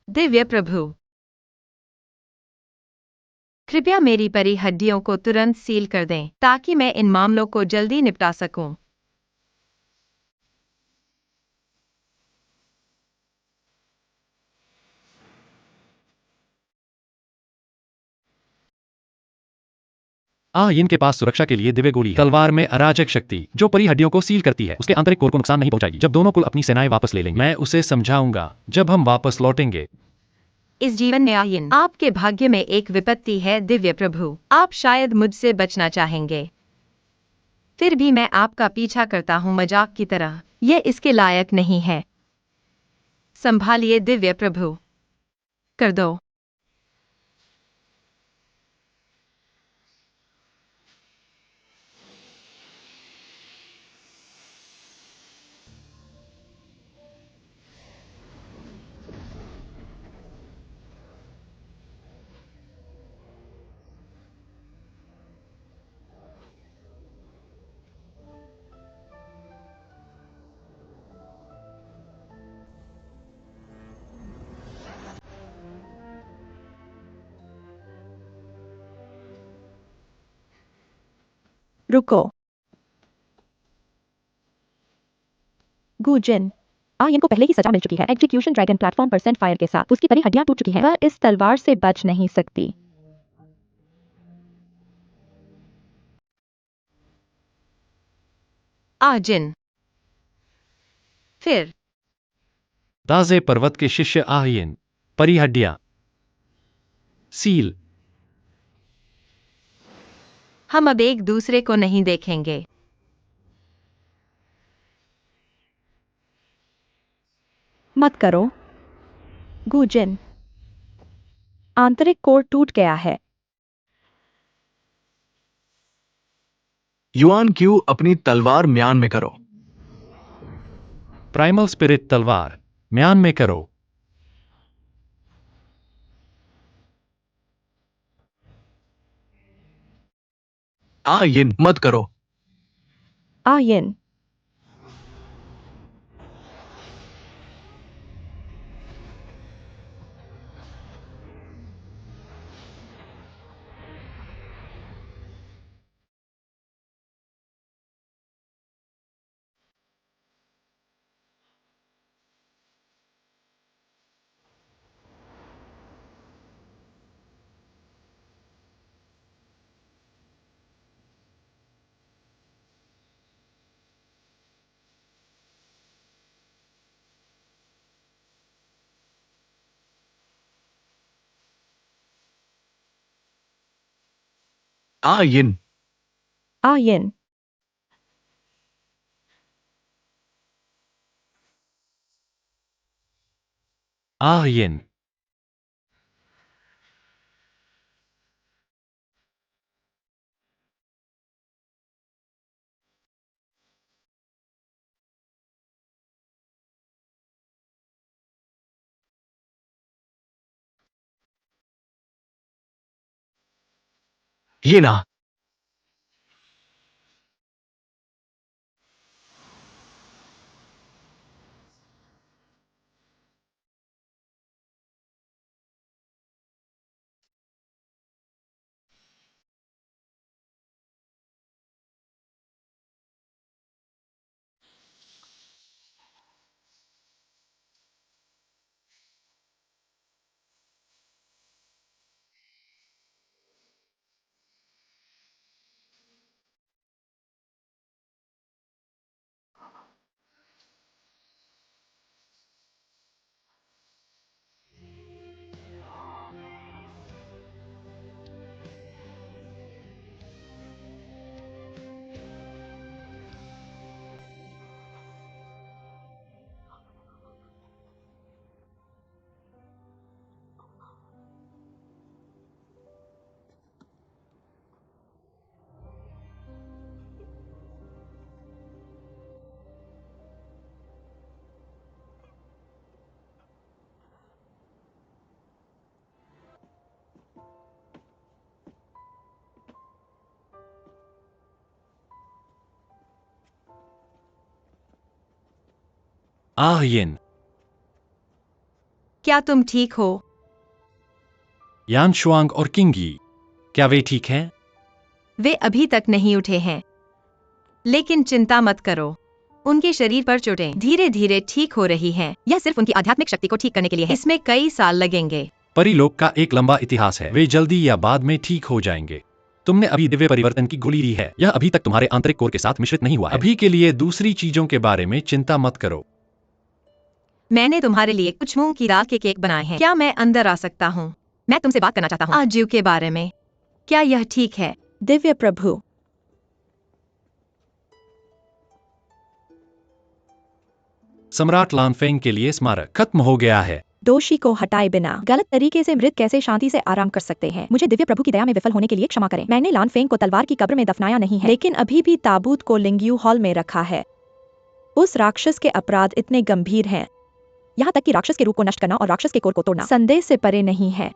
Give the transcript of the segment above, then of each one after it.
दिव्य प्रभु, कृपया मेरी परी हड्डियों को तुरंत सील कर दें ताकि मैं इन मामलों को जल्दी निपटा सकूं। यिन के पास सुरक्षा के लिए दिव्य गोली है। तलवार में अराजक शक्ति जो परी हड्डियों को सील करती है उसके आंतरिक कोर को नुकसान नहीं पहुंचाएगी। जब दोनों कुल अपनी सेनाएं वापस ले लेंगे मैं उसे समझाऊंगा जब हम वापस लौटेंगे। इस जीवन में आयन आपके भाग्य में एक विपत्ति है दिव्य प्रभु, आप शायद मुझसे बचना चाहेंगे, फिर भी मैं आपका पीछा करता हूँ मजाक की तरह। यह इसके लायक नहीं है। संभालिए दिव्य प्रभु, कर दो। रुको। गुजिन आयन को पहले ही सजा मिल चुकी है एग्जीक्यूशन ड्रैगन प्लेटफॉर्म पर सेंट फायर के साथ। उसकी परी हड्डियां टूट चुकी हैं। वह इस तलवार से बच नहीं सकती। आजिन, फिर ताजे पर्वत के शिष्य यिन परी हड्डियां सील। हम अब एक दूसरे को नहीं देखेंगे। मत करो गुजिन, आंतरिक कोर टूट गया है। युआन क्यू अपनी तलवार म्यान में करो। प्राइमल स्पिरिट तलवार म्यान में करो। यिन मत करो। आयन यिन आयन यिन ये ना। यिन क्या तुम ठीक हो? यान शुआंग और किंगी, क्या वे ठीक हैं? वे अभी तक नहीं उठे हैं, लेकिन चिंता मत करो, उनके शरीर पर चोटें धीरे धीरे ठीक हो रही हैं। यह सिर्फ उनकी आध्यात्मिक शक्ति को ठीक करने के लिए है। इसमें कई साल लगेंगे। परिलोक का एक लंबा इतिहास है, वे जल्दी या बाद में ठीक हो जाएंगे। तुमने अभी दिव्य परिवर्तन की गोली ली है, यह अभी तक तुम्हारे आंतरिक कोर के साथ मिश्रित नहीं हुआ है। अभी के लिए दूसरी चीजों के बारे में चिंता मत करो। मैंने तुम्हारे लिए कुछ मूंग की दाल के केक बनाए हैं। क्या मैं अंदर आ सकता हूँ? मैं तुमसे बात करना चाहता हूँ आजीव के बारे में। क्या यह ठीक है? दिव्य प्रभु, सम्राट लानफेंग के लिए स्मारक खत्म हो गया है। दोषी को हटाए बिना गलत तरीके से मृत कैसे शांति से आराम कर सकते हैं? मुझे दिव्य प्रभु की दया में विफल होने के लिए क्षमा करें। मैंने लानफेंग को तलवार की कब्र में दफनाया नहीं है, लेकिन अभी भी ताबूत को लिंग्यू हॉल में रखा है। उस राक्षस के अपराध इतने गंभीर हैं, यहाँ तक कि राक्षस के रूप को नष्ट करना और राक्षस के कोर को तोड़ना संदेह से परे नहीं है।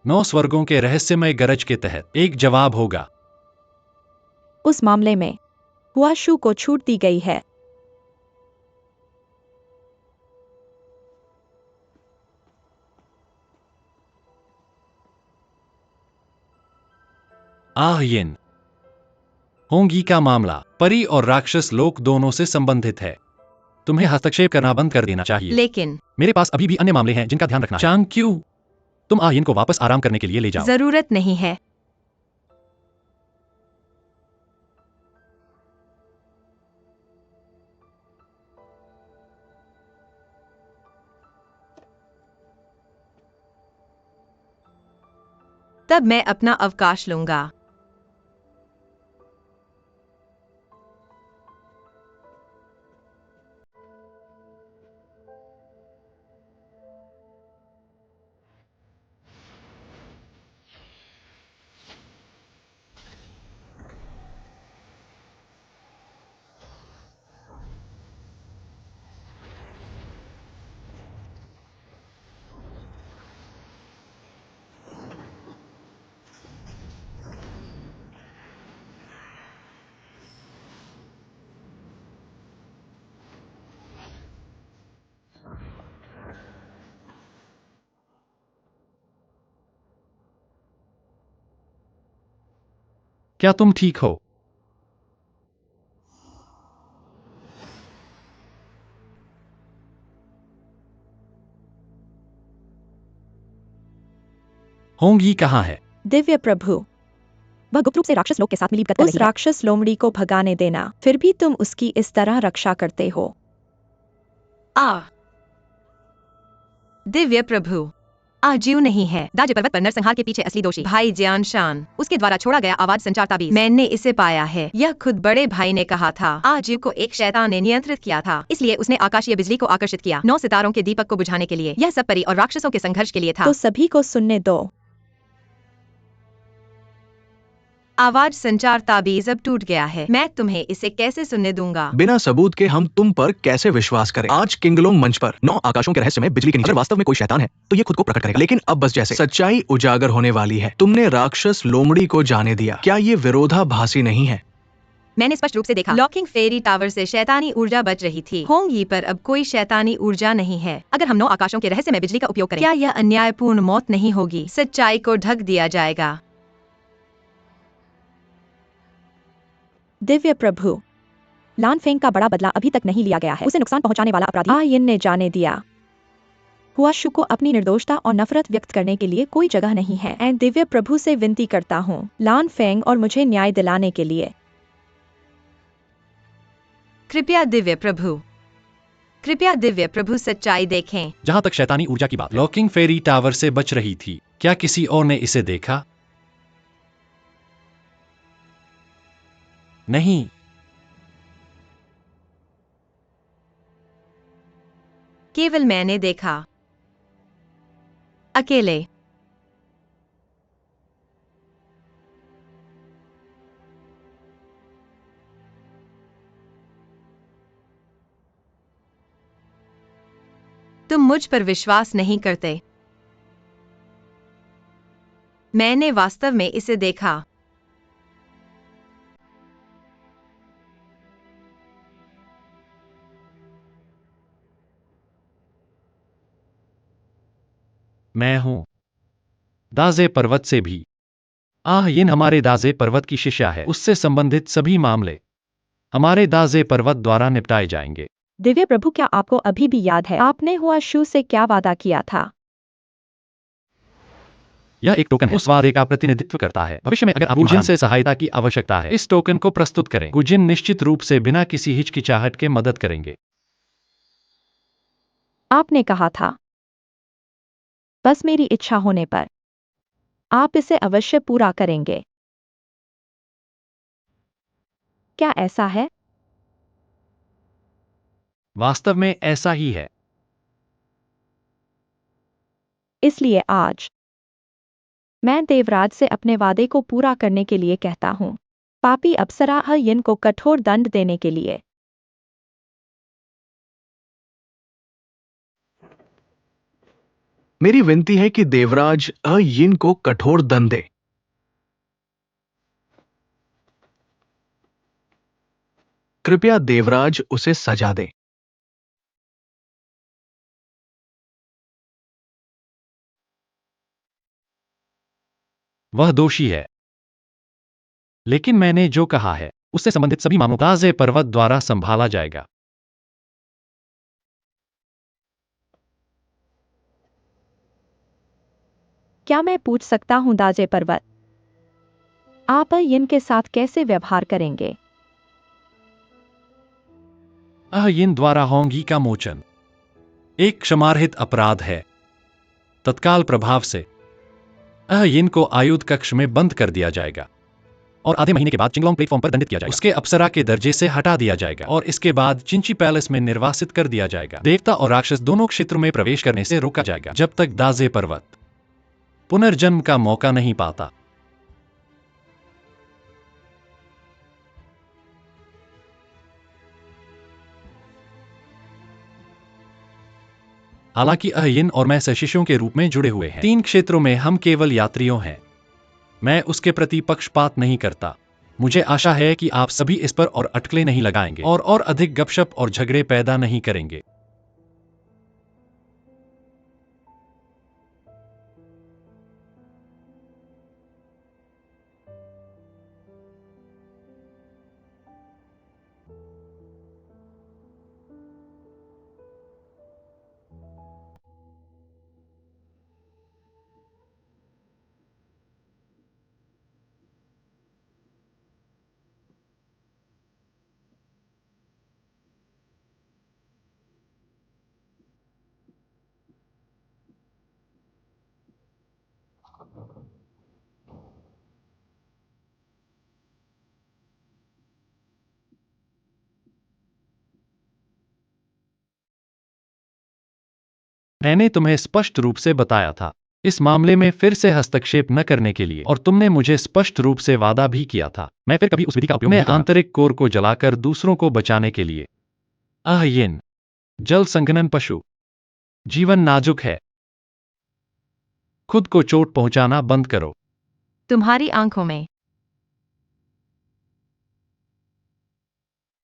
9 स्वर्गों के रहस्यमय गरज के तहत एक जवाब होगा। उस मामले में हुआशु को छूट दी गई है। येन होंगी का मामला परी और राक्षस लोक दोनों से संबंधित है। तुम्हें हस्तक्षेप करना बंद कर देना चाहिए। लेकिन मेरे पास अभी भी अन्य मामले हैं जिनका ध्यान रखना है। चांग क्यों? तुम येन को वापस आराम करने के लिए ले जाओ। जरूरत नहीं है। तब मैं अपना अवकाश लूंगा। क्या तुम ठीक हो? होंगी कहाँ है? दिव्य प्रभु, वह गुप्त रूप से राक्षस लोग के साथ मिलीभगत कर रही है। उस राक्षस लोमड़ी को भगाने देना, फिर भी तुम उसकी इस तरह रक्षा करते हो। दिव्य प्रभु, आजीव नहीं है। दाज पर्वत पर नरसंहार के पीछे असली दोषी भाई जियान शान, उसके द्वारा छोड़ा गया आवाज संचार ताबीज। मैंने इसे पाया है। यह खुद बड़े भाई ने कहा था। आजीव को एक शैतान ने नियंत्रित किया था, इसलिए उसने आकाशीय बिजली को आकर्षित किया 9 सितारों के दीपक को बुझाने के लिए। यह सब परी और राक्षसों के संघर्ष के लिए था। तो सभी को सुनने दो। आवाज संचार ताबीज अब टूट गया है। मैं तुम्हें इसे कैसे सुनने दूंगा? बिना सबूत के हम तुम पर कैसे विश्वास करें? आज किंगलोंग मंच पर 9 आकाशों के रहस्य में बिजली के नीचे अगर वास्तव में कोई शैतान है तो ये खुद को प्रकट करेगा। लेकिन अब बस जैसे सच्चाई उजागर होने वाली है। तुमने राक्षस लोमड़ी को जाने दिया। क्या ये विरोधाभासी नहीं है? मैंने स्पष्ट रूप से देखा। लॉकिंग फेरी टावर से शैतानी ऊर्जा बच रही थी। होंगी पर अब कोई शैतानी ऊर्जा नहीं है। अगर हम 9 आकाशों के रहस्य में बिजली का उपयोग करें, क्या यह अन्यायपूर्ण मौत नहीं होगी? सच्चाई को ढक दिया जाएगा। दिव्य प्रभु, लानफेंग का बड़ा बदला अभी तक नहीं लिया गया है। उसे नुकसान पहुंचाने वाला अपराधी येन ने जाने दिया। हुआशु को अपनी निर्दोषता और नफरत व्यक्त करने के लिए कोई जगह नहीं है। मैं दिव्य प्रभु से विनती करता हूँ, लानफेंग और मुझे न्याय दिलाने के लिए। कृपया दिव्य प्रभु, कृपया दिव्य प्रभु सच्चाई देखें। जहां तक शैतानी ऊर्जा की बात, लॉकिंग फेरी टावर से बच रही थी। क्या किसी और ने इसे देखा? नहीं। केवल मैंने देखा। अकेले। तुम मुझ पर विश्वास नहीं करते। मैंने वास्तव में इसे देखा। मैं हूं दाजे पर्वत से भी। यिन हमारे दाजे पर्वत की शिष्या है। उससे संबंधित सभी मामले हमारे दाजे पर्वत द्वारा निपटाए जाएंगे। दिव्य प्रभु, क्या आपको अभी भी याद है आपने हुआ शू से क्या वादा किया था? यह एक टोकन है, उस वादे का प्रतिनिधित्व करता है। भविष्य में अगर आपको गुजिन से सहायता की आवश्यकता है, इस टोकन को प्रस्तुत करें। गुजिन निश्चित रूप से बिना किसी हिचकिचाहट के मदद करेंगे। आपने कहा था, बस मेरी इच्छा होने पर आप इसे अवश्य पूरा करेंगे। क्या ऐसा है? वास्तव में ऐसा ही है। इसलिए आज मैं देवराज से अपने वादे को पूरा करने के लिए कहता हूं, पापी अप्सरा यिन को कठोर दंड देने के लिए। मेरी विनती है कि देवराज यिन को कठोर दंड दे। कृपया देवराज उसे सजा दे। वह दोषी है, लेकिन मैंने जो कहा है उससे संबंधित सभी मामलों दाजे पर्वत द्वारा संभाला जाएगा। क्या मैं पूछ सकता हूं दाजे पर्वत, आप यिन के साथ कैसे व्यवहार करेंगे? यिन द्वारा होंगी का मोचन एक क्षमारहित अपराध है। तत्काल प्रभाव से यिन को आयुध कक्ष में बंद कर दिया जाएगा और आधे महीने के बाद चिंगलोंग प्लेटफॉर्म पर दंडित किया जाएगा। उसके अप्सरा के दर्जे से हटा दिया जाएगा और इसके बाद चिंची पैलेस में निर्वासित कर दिया जाएगा। देवता और राक्षस दोनों क्षेत्र में प्रवेश करने से रोका जाएगा जब तक दाजे पर्वत पुनर्जन्म का मौका नहीं पाता। हालांकि यिन और मैं शिष्यों के रूप में जुड़े हुए हैं। 3 क्षेत्रों में हम केवल यात्रियों हैं। मैं उसके प्रति पक्षपात नहीं करता। मुझे आशा है कि आप सभी इस पर और अटकलें नहीं लगाएंगे और अधिक गपशप और झगड़े पैदा नहीं करेंगे। मैंने तुम्हें स्पष्ट रूप से बताया था इस मामले में फिर से हस्तक्षेप न करने के लिए, और तुमने मुझे स्पष्ट रूप से वादा भी किया था मैं फिर कभी उस विधि का उपयोग नहीं करूंगा। आंतरिक कोर को जलाकर दूसरों को बचाने के लिए। यिन जल संघनन पशु। जीवन नाजुक है। खुद को चोट पहुंचाना बंद करो। तुम्हारी आंखों में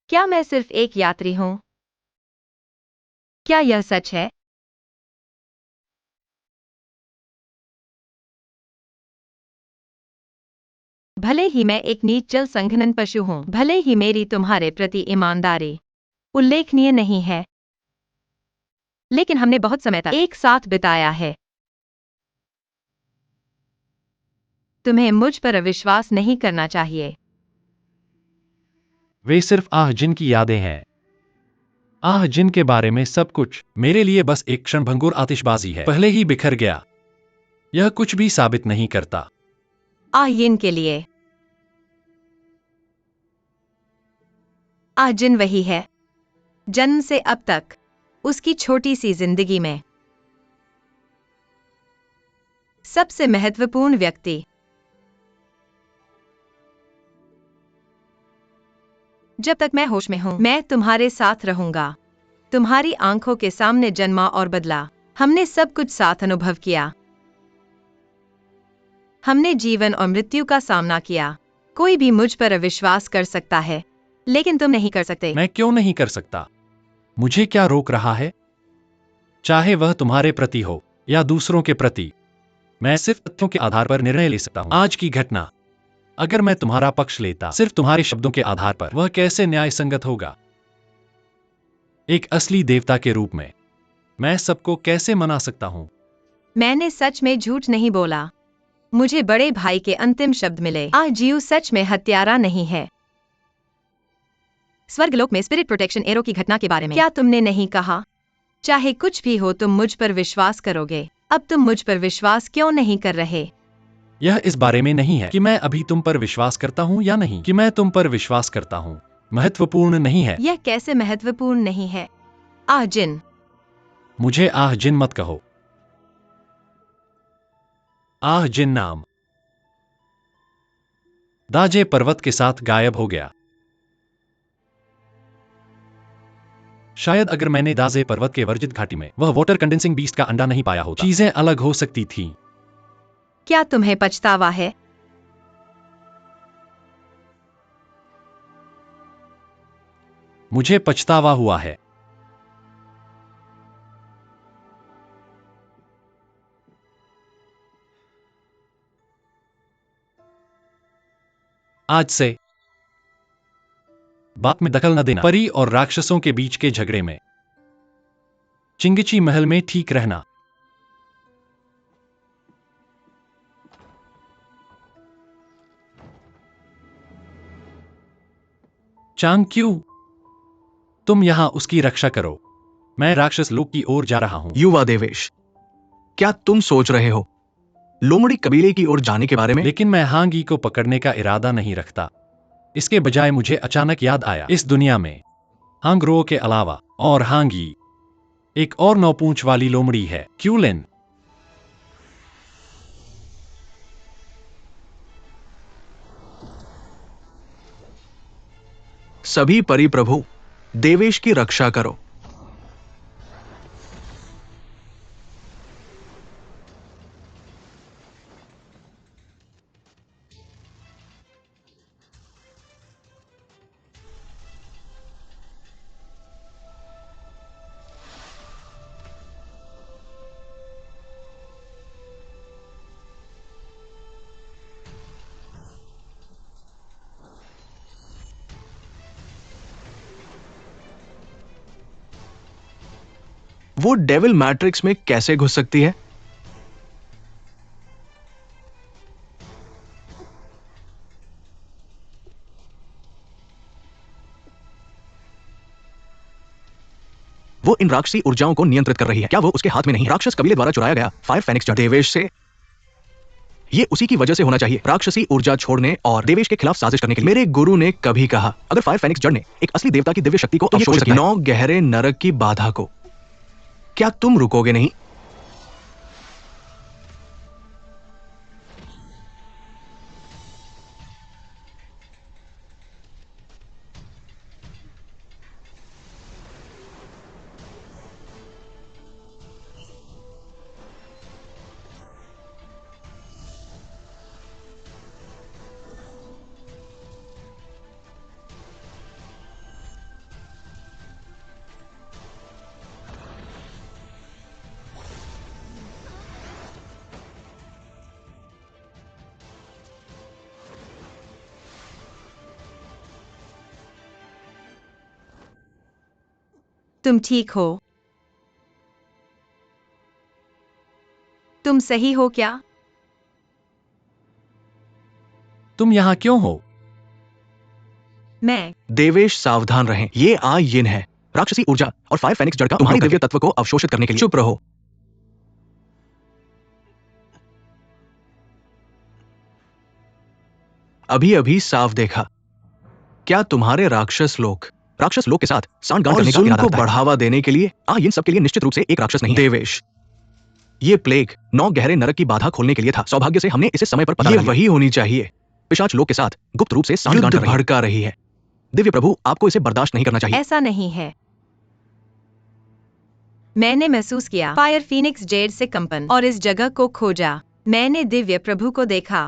क्या मैं सिर्फ एक यात्री हूं? क्या यह सच है? भले ही मैं एक नीच जल संघनन पशु हूं, भले ही मेरी तुम्हारे प्रति ईमानदारी उल्लेखनीय नहीं है, लेकिन हमने बहुत समय तक एक साथ बिताया है। तुम्हें मुझ पर अविश्वास नहीं करना चाहिए। वे सिर्फ जिन की यादें हैं। जिन के बारे में सब कुछ मेरे लिए बस एक क्षणभंगुर आतिशबाजी है, पहले ही बिखर गया। यह कुछ भी साबित नहीं करता। यिन के लिए जिन वही है, जन्म से अब तक उसकी छोटी सी जिंदगी में सबसे महत्वपूर्ण व्यक्ति। जब तक मैं होश में हूं, मैं तुम्हारे साथ रहूंगा। तुम्हारी आंखों के सामने जन्मा और बदला। हमने सब कुछ साथ अनुभव किया। हमने जीवन और मृत्यु का सामना किया। कोई भी मुझ पर अविश्वास कर सकता है, लेकिन तुम नहीं कर सकते। मैं क्यों नहीं कर सकता? मुझे क्या रोक रहा है? चाहे वह तुम्हारे प्रति हो या दूसरों के प्रति। मैं सिर्फ तथ्यों के आधार पर निर्णय ले सकता हूं। आज की घटना, अगर मैं तुम्हारा पक्ष लेता सिर्फ तुम्हारे शब्दों के आधार पर, वह कैसे न्याय संगत होगा? एक असली देवता के रूप में मैं सबको कैसे मना सकता हूं? मैंने सच में झूठ नहीं बोला। मुझे बड़े भाई के अंतिम शब्द मिले। जीव सच में हत्यारा नहीं है। स्वर्गलोक में स्पिरिट प्रोटेक्शन एरो की घटना के बारे में क्या तुमने नहीं कहा? चाहे कुछ भी हो तुम मुझ पर विश्वास करोगे। अब तुम मुझ पर विश्वास क्यों नहीं कर रहे? यह इस बारे में नहीं है कि मैं अभी तुम पर विश्वास करता हूं या नहीं, कि मैं तुम पर विश्वास करता हूं महत्वपूर्ण नहीं है। यह कैसे महत्वपूर्ण नहीं है? जिन। मुझे जिन मत कहो। जिन नाम दाजे पर्वत के साथ गायब हो गया। शायद अगर मैंने दाजे पर्वत के वर्जित घाटी में वह वाटर कंडेंसिंग बीस्ट का अंडा नहीं पाया होता, चीजें अलग हो सकती थीं। क्या तुम्हें पछतावा है? मुझे पछतावा हुआ है। आज से बात में दखल न देना, परी और राक्षसों के बीच के झगड़े में, चिंगिची महल में ठीक रहना। चांग क्यों? तुम यहां उसकी रक्षा करो। मैं राक्षस लोक की ओर जा रहा हूं। युवा देवेश, क्या तुम सोच रहे हो लोमड़ी कबीले की ओर जाने के बारे में? लेकिन मैं हांगी को पकड़ने का इरादा नहीं रखता। इसके बजाय मुझे अचानक याद आया, इस दुनिया में हांगरो के अलावा और हांगी एक और 9 पूंछ वाली लोमड़ी है, क्यूलिन। सभी परिप्रभु, देवेश की रक्षा करो। वो डेविल मैट्रिक्स में कैसे घुस सकती है? वो इन राक्षसी ऊर्जाओं को नियंत्रित कर रही है। क्या वो उसके हाथ में नहीं? राक्षस कबीले द्वारा चुराया गया फायर फेनिक्स जड़ देवेश से। ये उसी की वजह से होना चाहिए, राक्षसी ऊर्जा छोड़ने और देवेश के खिलाफ साजिश करने के लिए। मेरे गुरु ने कभी कहा, अगर फायर फेनिक्स जड़ ने एक असली देवता की दिव्य शक्ति को अवशोषित सकता है, 9 गहरे नरक की बाधा को, क्या तुम रुकोगे नहीं? तुम ठीक हो? तुम सही हो क्या? तुम यहां क्यों हो? मैं देवेश सावधान रहें, ये यिन है, राक्षसी ऊर्जा और फायर फेनिक्स जड़ का तुम्हारी दिव्य तत्व को अवशोषित करने के लिए। चुप रहो। अभी अभी साफ देखा, क्या तुम्हारे राक्षस लोक के साथ सांठगांठ करने का इरादा को बढ़ावा देने के लिए इन सब के लिए निश्चित रूप से एक राक्षस नहीं है। देवेश, ये प्लेग 9 गहरे नरक की बाधा खोलने के लिए था। सौभाग्य से हमने इसे समय पर पता लगाया। ये वही होनी चाहिए। पिशाच लोक के साथ गुप्त रूप से सांठगांठ भड़का रही है। दिव्य प्रभु, आपको इसे बर्दाश्त नहीं करना चाहिए। ऐसा नहीं है। मैंने महसूस किया फायर फीनिक्स जेड से कंपन और इस जगह को खोजा। मैंने दिव्य प्रभु को देखा।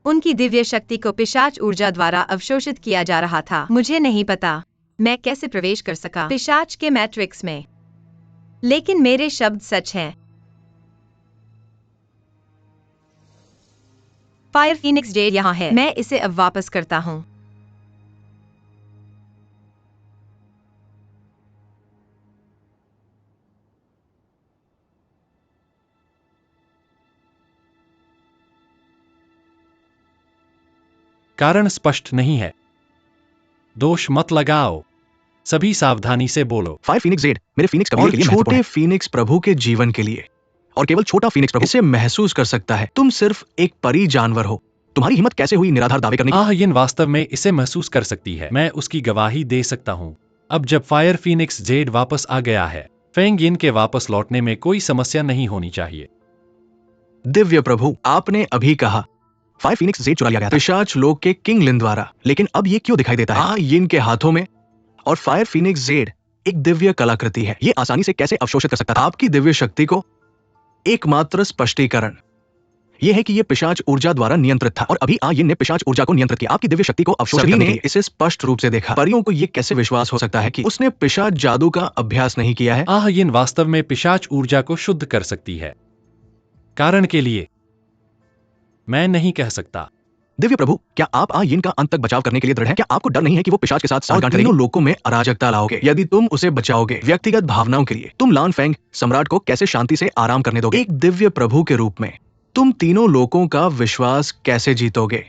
उनकी दिव्य शक्ति को पिशाच ऊर्जा द्वारा अवशोषित किया जा रहा था। मुझे नहीं पता मैं कैसे प्रवेश कर सका पिशाच के मैट्रिक्स में, लेकिन मेरे शब्द सच हैं। फायर फीनिक्स जेड यहाँ है, मैं इसे अब वापस करता हूँ। कारण स्पष्ट नहीं है। दोष मत लगाओ, सभी सावधानी से बोलो। फायर फीनिक्स जेड मेरे फीनिक्स कबीले के लिए महत्वपूर्ण है। छोटे फीनिक्स प्रभु के जीवन के लिए, और केवल छोटा फीनिक्स प्रभु इसे महसूस कर सकता है। तुम सिर्फ एक परी जानवर हो। तुम्हारी हिम्मत कैसे हुई निराधार दावे करने की? यिन वास्तव में इसे महसूस कर सकती है। मैं उसकी गवाही दे सकता हूँ। अब जब फायर फीनिक्स जेड वापस आ गया है, फेंग यिन के वापस लौटने में कोई समस्या नहीं होनी चाहिए। दिव्य प्रभु, आपने अभी कहा फायर फीनिक्स जेड चुरा लिया गया था पिशाच लोक के किंग लिन द्वारा, लेकिन अब ये क्यों दिखाई देता है यिन के हाथों में? और फायर फीनिक्स जेड एक दिव्य कलाकृति है, ये आसानी से कैसे अवशोषित कर सकता था? आपकी दिव्य शक्ति को एकमात्र स्पष्टीकरण यह है कि यह पिशाच ऊर्जा द्वारा नियंत्रित था, और अभी यिन ने पिशाच ऊर्जा को नियंत्रित किया। आपकी दिव्य शक्ति को अवशोषित करने के लिए इसे स्पष्ट रूप से देखा। परियों को यह कैसे विश्वास हो सकता है कि उसने पिशाच जादू का अभ्यास नहीं किया है? यिन वास्तव में पिशाच ऊर्जा को शुद्ध कर सकती है। कारण के लिए मैं नहीं कह सकता। दिव्य प्रभु, क्या आप यिन का अंत तक बचाव करने के लिए दृढ़ हैं? क्या आपको डर नहीं है कि वो पिशाच के साथ साठगांठ करेगी? तीनों लोकों में अराजकता लाओगे यदि तुम उसे बचाओगे। व्यक्तिगत भावनाओं के लिए तुम लान फेंग सम्राट को कैसे शांति से आराम करने दोगे? एक दिव्य प्रभु के रूप में तुम तीनों लोगों का विश्वास कैसे जीतोगे?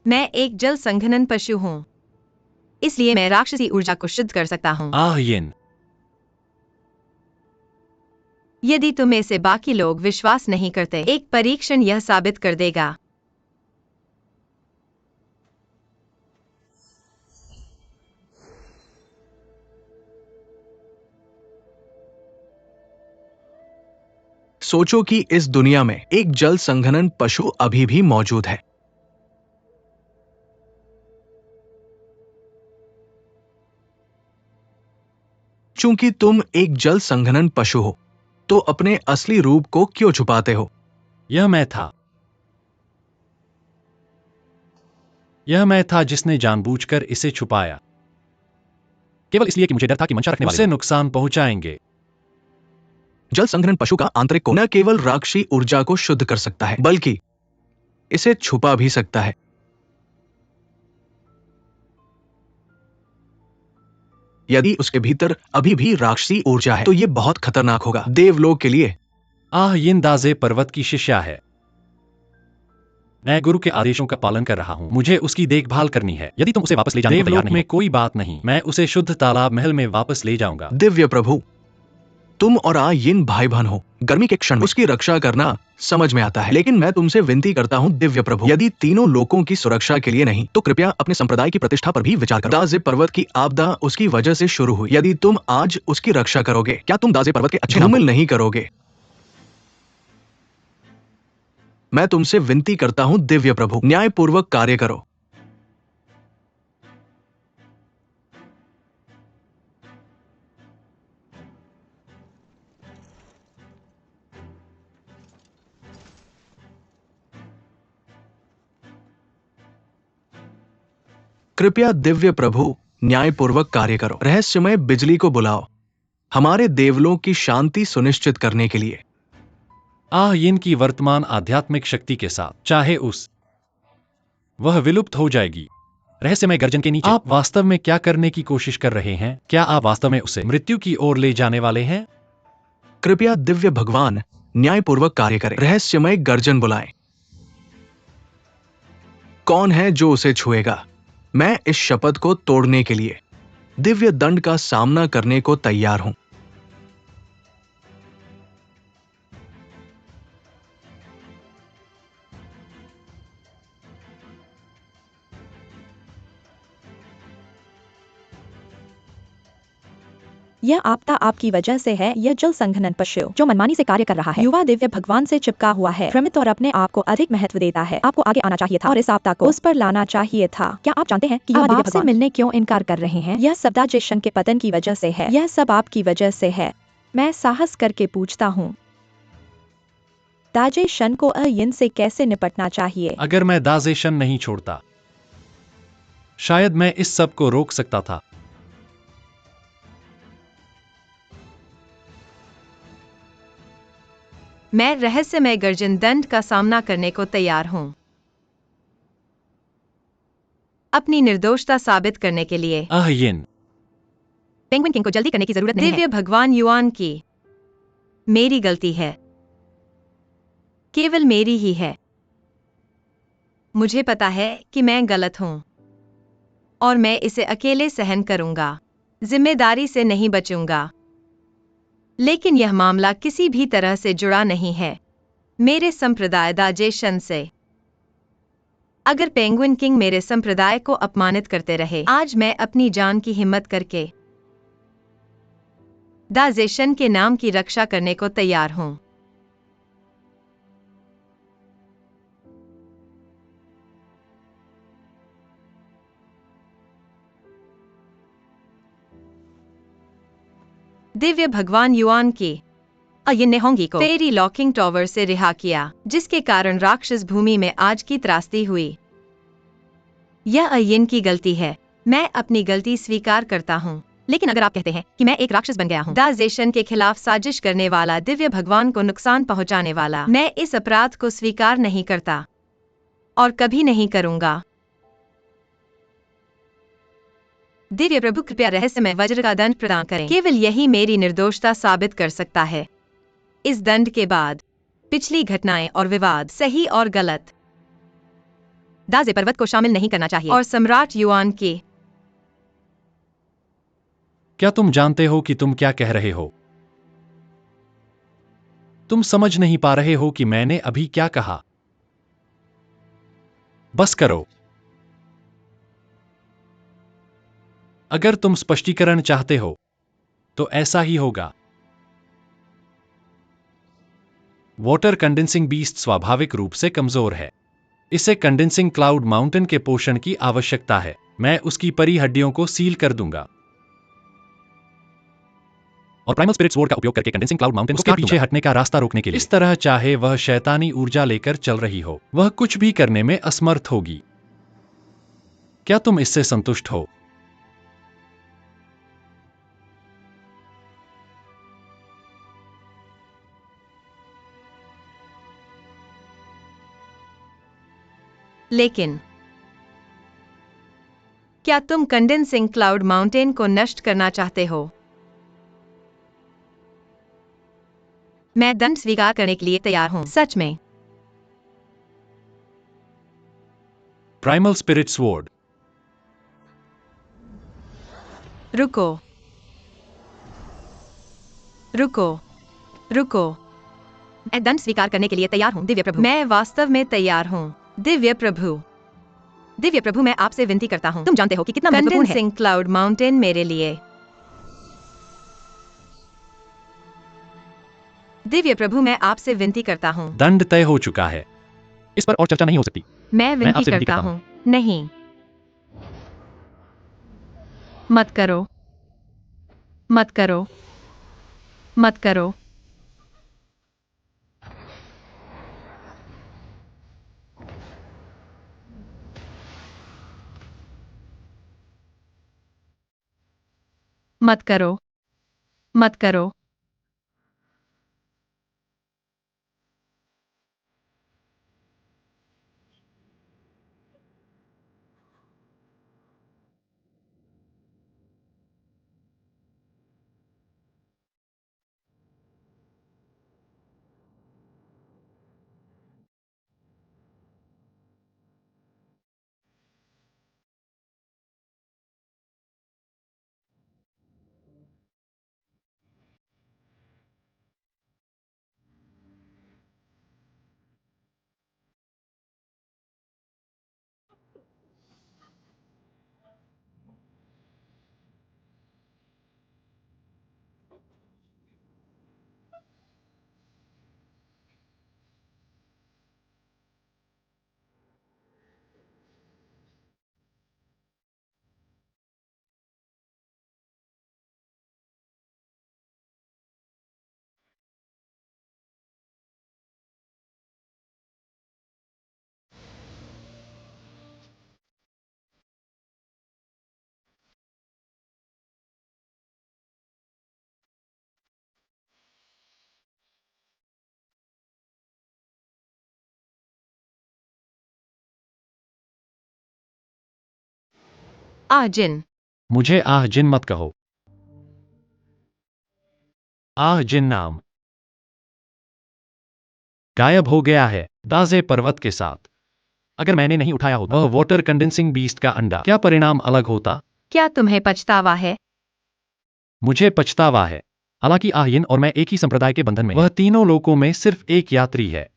मैं एक जल संघनन पशु हूँ, इसलिए मैं राक्षसी ऊर्जा को शुद्ध कर सकता हूँ। यिन, यदि तुम्हें से बाकी लोग विश्वास नहीं करते, एक परीक्षण यह साबित कर देगा। सोचो कि इस दुनिया में एक जल संघनन पशु अभी भी मौजूद है। चूंकि तुम एक जल संघनन पशु हो, तो अपने असली रूप को क्यों छुपाते हो? यह मैं था जिसने जानबूझकर इसे छुपाया, केवल इसलिए कि मुझे डर था कि मंशा रखने वाले उसे नुकसान पहुंचाएंगे। जल संघनन पशु का आंतरिक को न केवल राक्षसी ऊर्जा को शुद्ध कर सकता है, बल्कि इसे छुपा भी सकता है। यदि उसके भीतर अभी भी राक्षसी ऊर्जा है, तो यह बहुत खतरनाक होगा देवलोक के लिए। यिन दाजे पर्वत की शिष्या है। मैं गुरु के आदेशों का पालन कर रहा हूँ। मुझे उसकी देखभाल करनी है। यदि तुम उसे वापस ले जाने को तैयार नहीं हो, में कोई बात नहीं, मैं उसे शुद्ध तालाब महल में वापस ले जाऊंगा। दिव्य प्रभु, तुम और यिन भाई बहन हो। गर्मी के क्षण में उसकी रक्षा करना समझ में आता है, लेकिन मैं तुमसे विनती करता हूँ दिव्य प्रभु, यदि तीनों लोगों की सुरक्षा के लिए नहीं, तो कृपया अपने संप्रदाय की प्रतिष्ठा पर भी विचार करो। दाजे पर्वत की आपदा उसकी वजह से शुरू हुई। यदि तुम आज उसकी रक्षा करोगे, क्या तुम दाजे पर्वत के अच्छे धूमिल नहीं करोगे? मैं तुमसे विनती करता हूँ दिव्य प्रभु, न्यायपूर्वक कार्य करो। कृपया दिव्य प्रभु, न्यायपूर्वक कार्य करो। रहस्यमय बिजली को बुलाओ, हमारे देवलों की शांति सुनिश्चित करने के लिए। यिन की वर्तमान आध्यात्मिक शक्ति के साथ, चाहे वह विलुप्त हो जाएगी। रहस्यमय गर्जन के नीचे आप वास्तव में क्या करने की कोशिश कर रहे हैं? क्या आप वास्तव में उसे मृत्यु की ओर ले जाने वाले हैं? कृपया दिव्य भगवान न्यायपूर्वक कार्य करें। रहस्यमय गर्जन बुलाएं। कौन है जो उसे छुएगा? मैं इस शपथ को तोड़ने के लिए दिव्य दंड का सामना करने को तैयार हूं। यह आपदा आपकी वजह से है। यह जल संघनन पशु जो मनमानी से कार्य कर रहा है, युवा दिव्य भगवान से चिपका हुआ है, भ्रमित और अपने आप को अधिक महत्व देता है। आपको आगे आना चाहिए था और इस आपदा को उस पर लाना चाहिए था। क्या आप जानते हैं कि युवा दिव्य भगवान से मिलने क्यों इनकार कर रहे हैं? यह सब दाजेशन के पतन की वजह से है। यह सब आपकी वजह से है। मैं साहस करके पूछता हूँ, दाजेशन को यिन से कैसे निपटना चाहिए? अगर मैं दाजेशन नहीं छोड़ता, शायद मैं इस सब को रोक सकता था। मैं रहस्यमय गर्जन दंड का सामना करने को तैयार हूँ, अपनी निर्दोषता साबित करने के लिए। यिन, पेंगुइन किंग को जल्दी करने की जरूरत नहीं है। दिव्य भगवान युआन की मेरी गलती है, केवल मेरी ही है। मुझे पता है कि मैं गलत हूं और मैं इसे अकेले सहन करूंगा, जिम्मेदारी से नहीं बचूंगा। लेकिन यह मामला किसी भी तरह से जुड़ा नहीं है मेरे संप्रदाय दाजेशन से। अगर पेंगुइन किंग मेरे संप्रदाय को अपमानित करते रहे, आज मैं अपनी जान की हिम्मत करके दाजेशन के नाम की रक्षा करने को तैयार हूं। दिव्य भगवान युआन की अयिन ने होंगी को फेरी लॉकिंग टॉवर से रिहा किया, जिसके कारण राक्षस भूमि में आज की त्रासदी हुई। यह अयिन की गलती है, मैं अपनी गलती स्वीकार करता हूँ। लेकिन अगर आप कहते हैं कि मैं एक राक्षस बन गया हूँ, दाजेशन के खिलाफ साजिश करने वाला, दिव्य भगवान को नुकसान पहुंचाने वाला, मैं इस अपराध को स्वीकार नहीं करता और कभी नहीं करूंगा। दिव्य प्रभु कृपया रहस्यमय वज्र का दंड प्रदान करें, केवल यही मेरी निर्दोषता साबित कर सकता है। इस दंड के बाद पिछली घटनाएं और विवाद, सही और गलत, दाजे पर्वत को शामिल नहीं करना चाहिए। और सम्राट युआन की क्या तुम जानते हो कि तुम क्या कह रहे हो? तुम समझ नहीं पा रहे हो कि मैंने अभी क्या कहा? बस करो। अगर तुम स्पष्टीकरण चाहते हो तो ऐसा ही होगा। वाटर कंडेंसिंग बीस्ट स्वाभाविक रूप से कमजोर है। इसे कंडेंसिंग क्लाउड माउंटेन के पोषण की आवश्यकता है। मैं उसकी परी हड्डियों को सील कर दूंगा और प्राइमल स्पिरिट स्वॉर्ड का उपयोग करके कंडेंसिंग क्लाउड माउंटेन को पीछे हटने का रास्ता रोकने के लिए, इस तरह चाहे वह शैतानी ऊर्जा लेकर चल रही हो, वह कुछ भी करने में असमर्थ होगी। क्या तुम इससे संतुष्ट हो? लेकिन क्या तुम कंडेंसिंग क्लाउड माउंटेन को नष्ट करना चाहते हो? मैं दंड स्वीकार करने के लिए तैयार हूं, सच में। Primal spirit sword. रुको, रुको, रुको। मैं दंड स्वीकार करने के लिए तैयार हूँ, दिव्य प्रभु। मैं वास्तव में तैयार हूँ, दिव्य प्रभु। दिव्य प्रभु, मैं आपसे विनती करता हूँ, तुम जानते हो कि कितना महत्वपूर्ण है। कंडेंसिंग क्लाउड माउंटेन मेरे लिए। दिव्य प्रभु, मैं आपसे विनती करता हूँ। दंड तय हो चुका है, इस पर और चर्चा नहीं हो सकती। मैं विनती आपसे विनती करता करता हूँ, नहीं, मत करो, मत करो, मत करो। मत करो, मत करो। आह जिन। मुझे आह जिन मत कहो। आह जिन नाम गायब हो गया है दाजे पर्वत के साथ। अगर मैंने नहीं उठाया होता वह वाटर कंडेंसिंग बीस्ट का अंडा, क्या परिणाम अलग होता? क्या तुम्हें पछतावा है? मुझे पछतावा है। हालांकि आहिन और मैं एक ही संप्रदाय के बंधन में हैं। वह तीनों लोकों में सिर्फ एक यात्री है।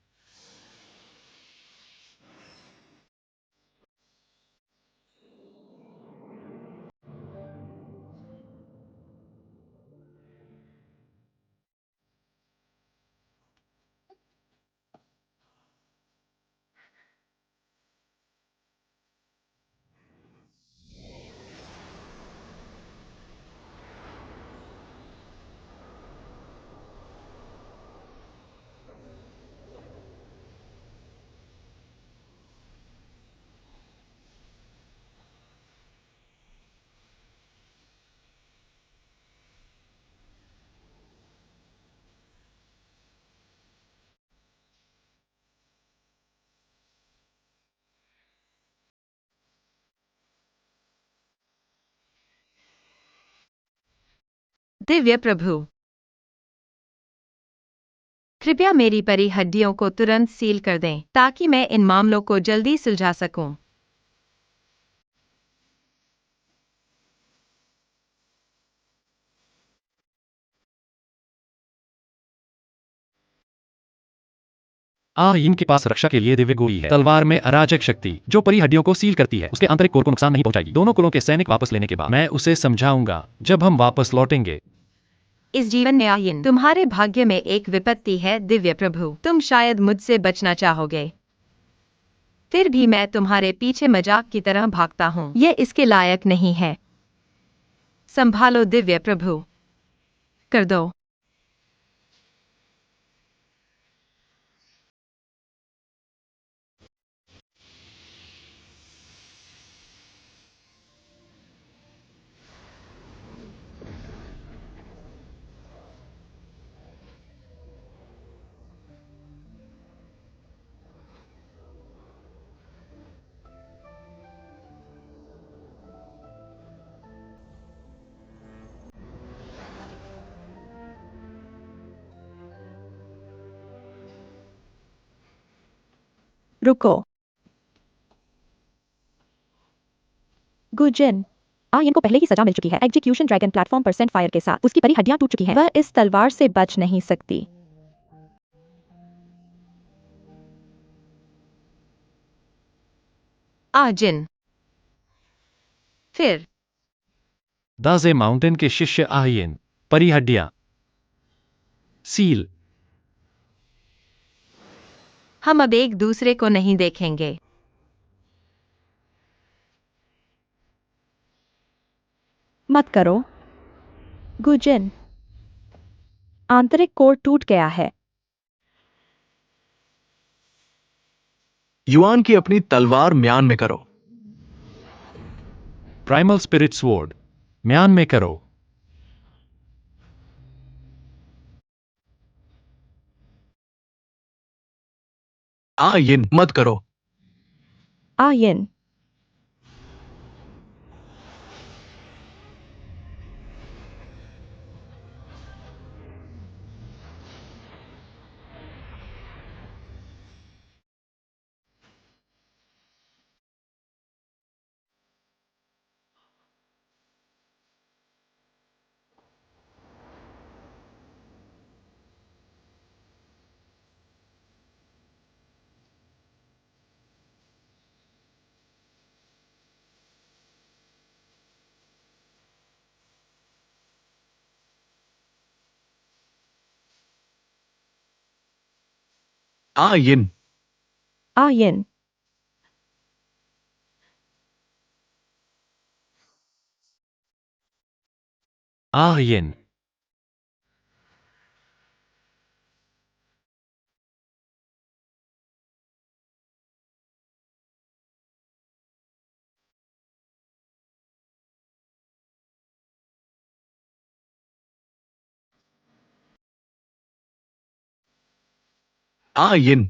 दिव्य प्रभु, कृपया मेरी परी हड्डियों को तुरंत सील कर दें ताकि मैं इन मामलों को जल्दी सुलझा सकूं। आहिन के पास रक्षा के लिए दिव्य गोई है। तलवार में अराजक शक्ति जो परी हड्डियों को सील करती है उसके आंतरिक कोर को नुकसान नहीं पहुंचाएगी। दोनों कुलों के सैनिक वापस लेने के बाद मैं उसे समझाऊंगा जब हम वापस लौटेंगे। इस जीवन में आयन तुम्हारे भाग्य में एक विपत्ति है दिव्य प्रभु, तुम शायद मुझसे बचना चाहोगे। फिर भी मैं तुम्हारे पीछे मजाक की तरह भागता हूँ, ये इसके लायक नहीं है। संभालो दिव्य प्रभु, कर दो। रुको। गुजिन। आयन को पहले ही सजा मिल चुकी है। एग्जीक्यूशन ड्रैगन प्लेटफॉर्म पर सेंट फायर के साथ उसकी परी हड्डियां टूट चुकी हैं। वह इस तलवार से बच नहीं सकती। आजिन। फिर दाजे माउंटेन के शिष्य आहिन परी हड्डियां सील। हम अब एक दूसरे को नहीं देखेंगे। मत करो। गुजिन। आंतरिक कोर टूट गया है। युआन की अपनी तलवार म्यान में करो। प्राइमल स्पिरिट स्वॉर्ड म्यान में करो। आयिन मत करो। आयन। आयिन। आयन। आहिन आयिन।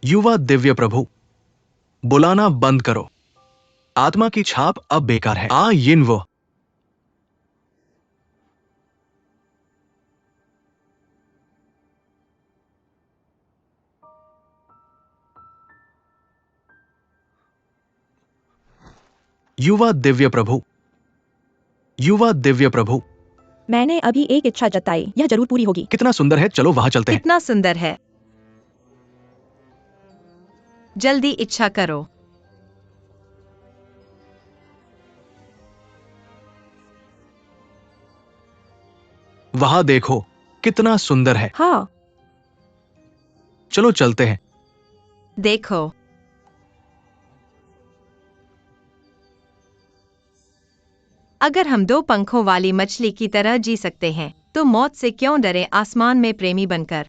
युवा दिव्य प्रभु, बुलाना बंद करो। आत्मा की छाप अब बेकार है। आ यिन वो। युवा दिव्य प्रभु, युवा दिव्य प्रभु, मैंने अभी एक इच्छा जताई, यह जरूर पूरी होगी। कितना सुंदर है, चलो वहां चलते हैं। कितना सुंदर है, जल्दी इच्छा करो। वहां देखो, कितना सुंदर है। हाँ, चलो चलते हैं। देखो, अगर हम दो पंखों वाली मछली की तरह जी सकते हैं, तो मौत से क्यों डरे आसमान में प्रेमी बनकर।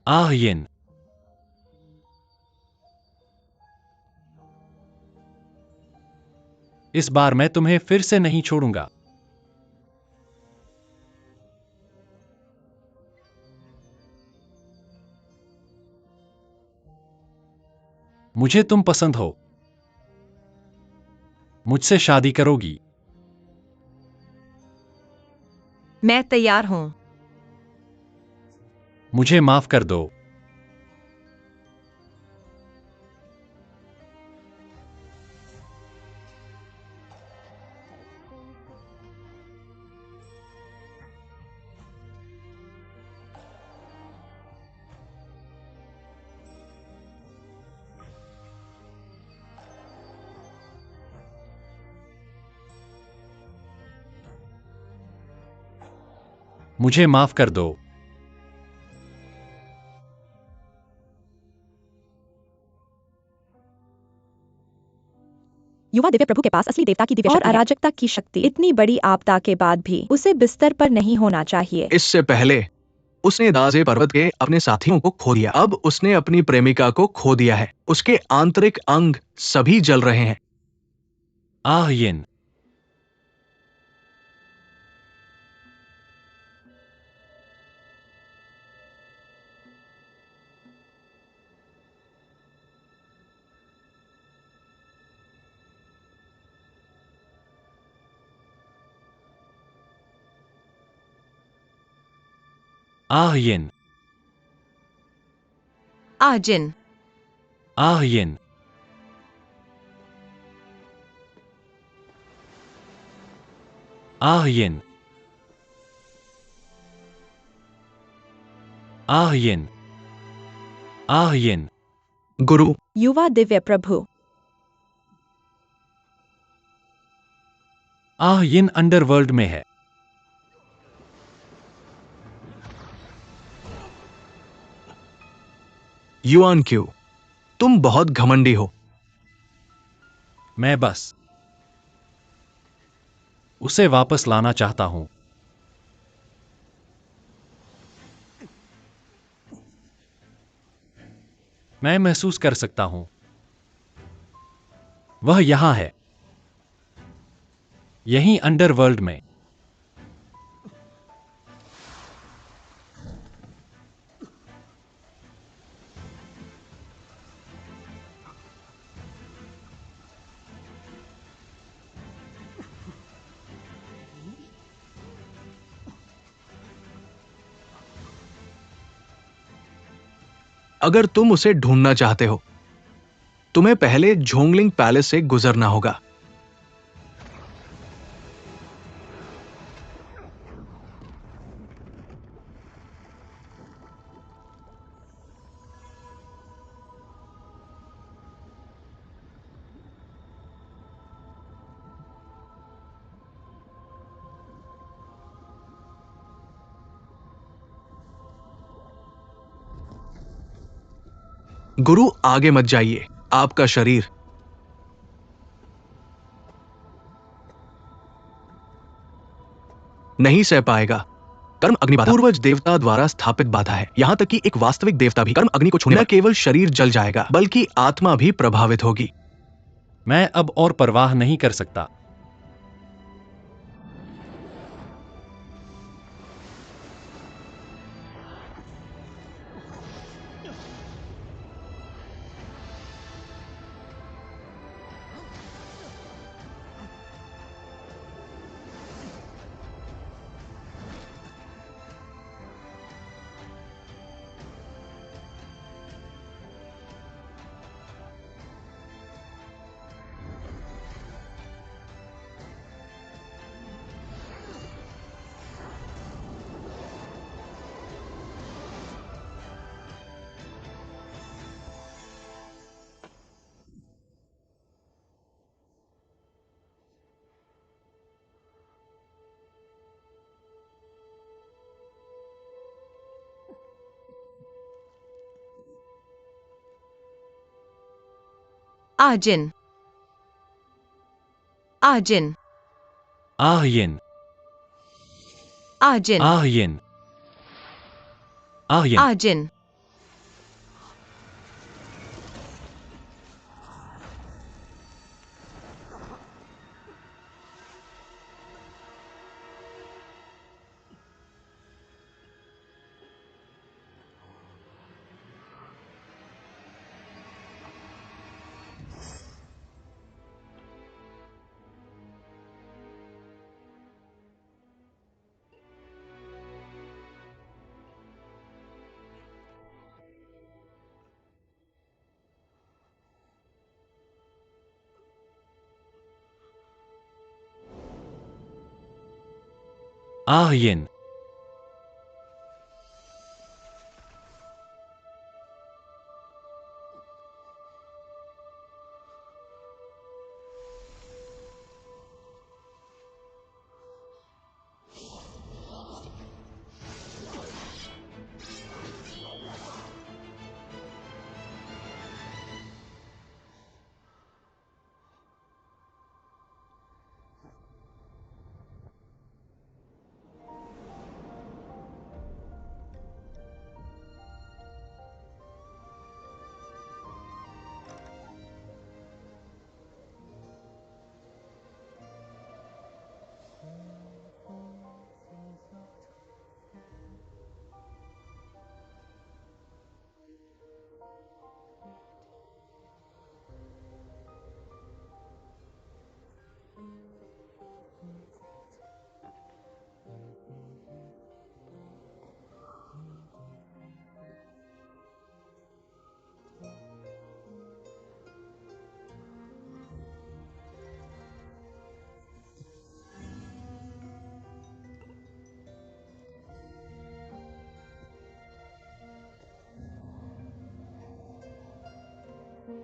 आह यिन। इस बार मैं तुम्हें फिर से नहीं छोड़ूंगा। मुझे तुम पसंद हो। मुझसे शादी करोगी? मैं तैयार हूं। मुझे माफ कर दो। मुझे माफ कर दो। युवा दिव्य प्रभु के पास असली देवता की दिव्य शक्ति है। अराजकता की शक्ति। इतनी बड़ी आपदा के बाद भी उसे बिस्तर पर नहीं होना चाहिए। इससे पहले उसने दाजे पर्वत के अपने साथियों को खो दिया। अब उसने अपनी प्रेमिका को खो दिया है। उसके आंतरिक अंग सभी जल रहे हैं। आह यिन। आह यिन। आजिन। आह यिन। आह यिन। आह यिन। आह यिन। गुरु, युवा दिव्य प्रभु, आह यिन अंडरवर्ल्ड में है। युआन क्यू, तुम बहुत घमंडी हो। मैं बस उसे वापस लाना चाहता हूं। मैं महसूस कर सकता हूं, वह यहां है, यहीं अंडरवर्ल्ड में। अगर तुम उसे ढूंढना चाहते हो, तुम्हें पहले झोंगलिंग पैलेस से गुजरना होगा। गुरु, आगे मत जाइए। आपका शरीर नहीं सह पाएगा। कर्म अग्नि बाधा पूर्वज देवता द्वारा स्थापित बाधा है। यहां तक कि एक वास्तविक देवता भी कर्म अग्नि को छूने न केवल शरीर जल जाएगा, बल्कि आत्मा भी प्रभावित होगी। मैं अब और परवाह नहीं कर सकता। Ajin. Ajin. Ahyin. Ajin. Ahyin. Ahyin. Ajin. Ahyin.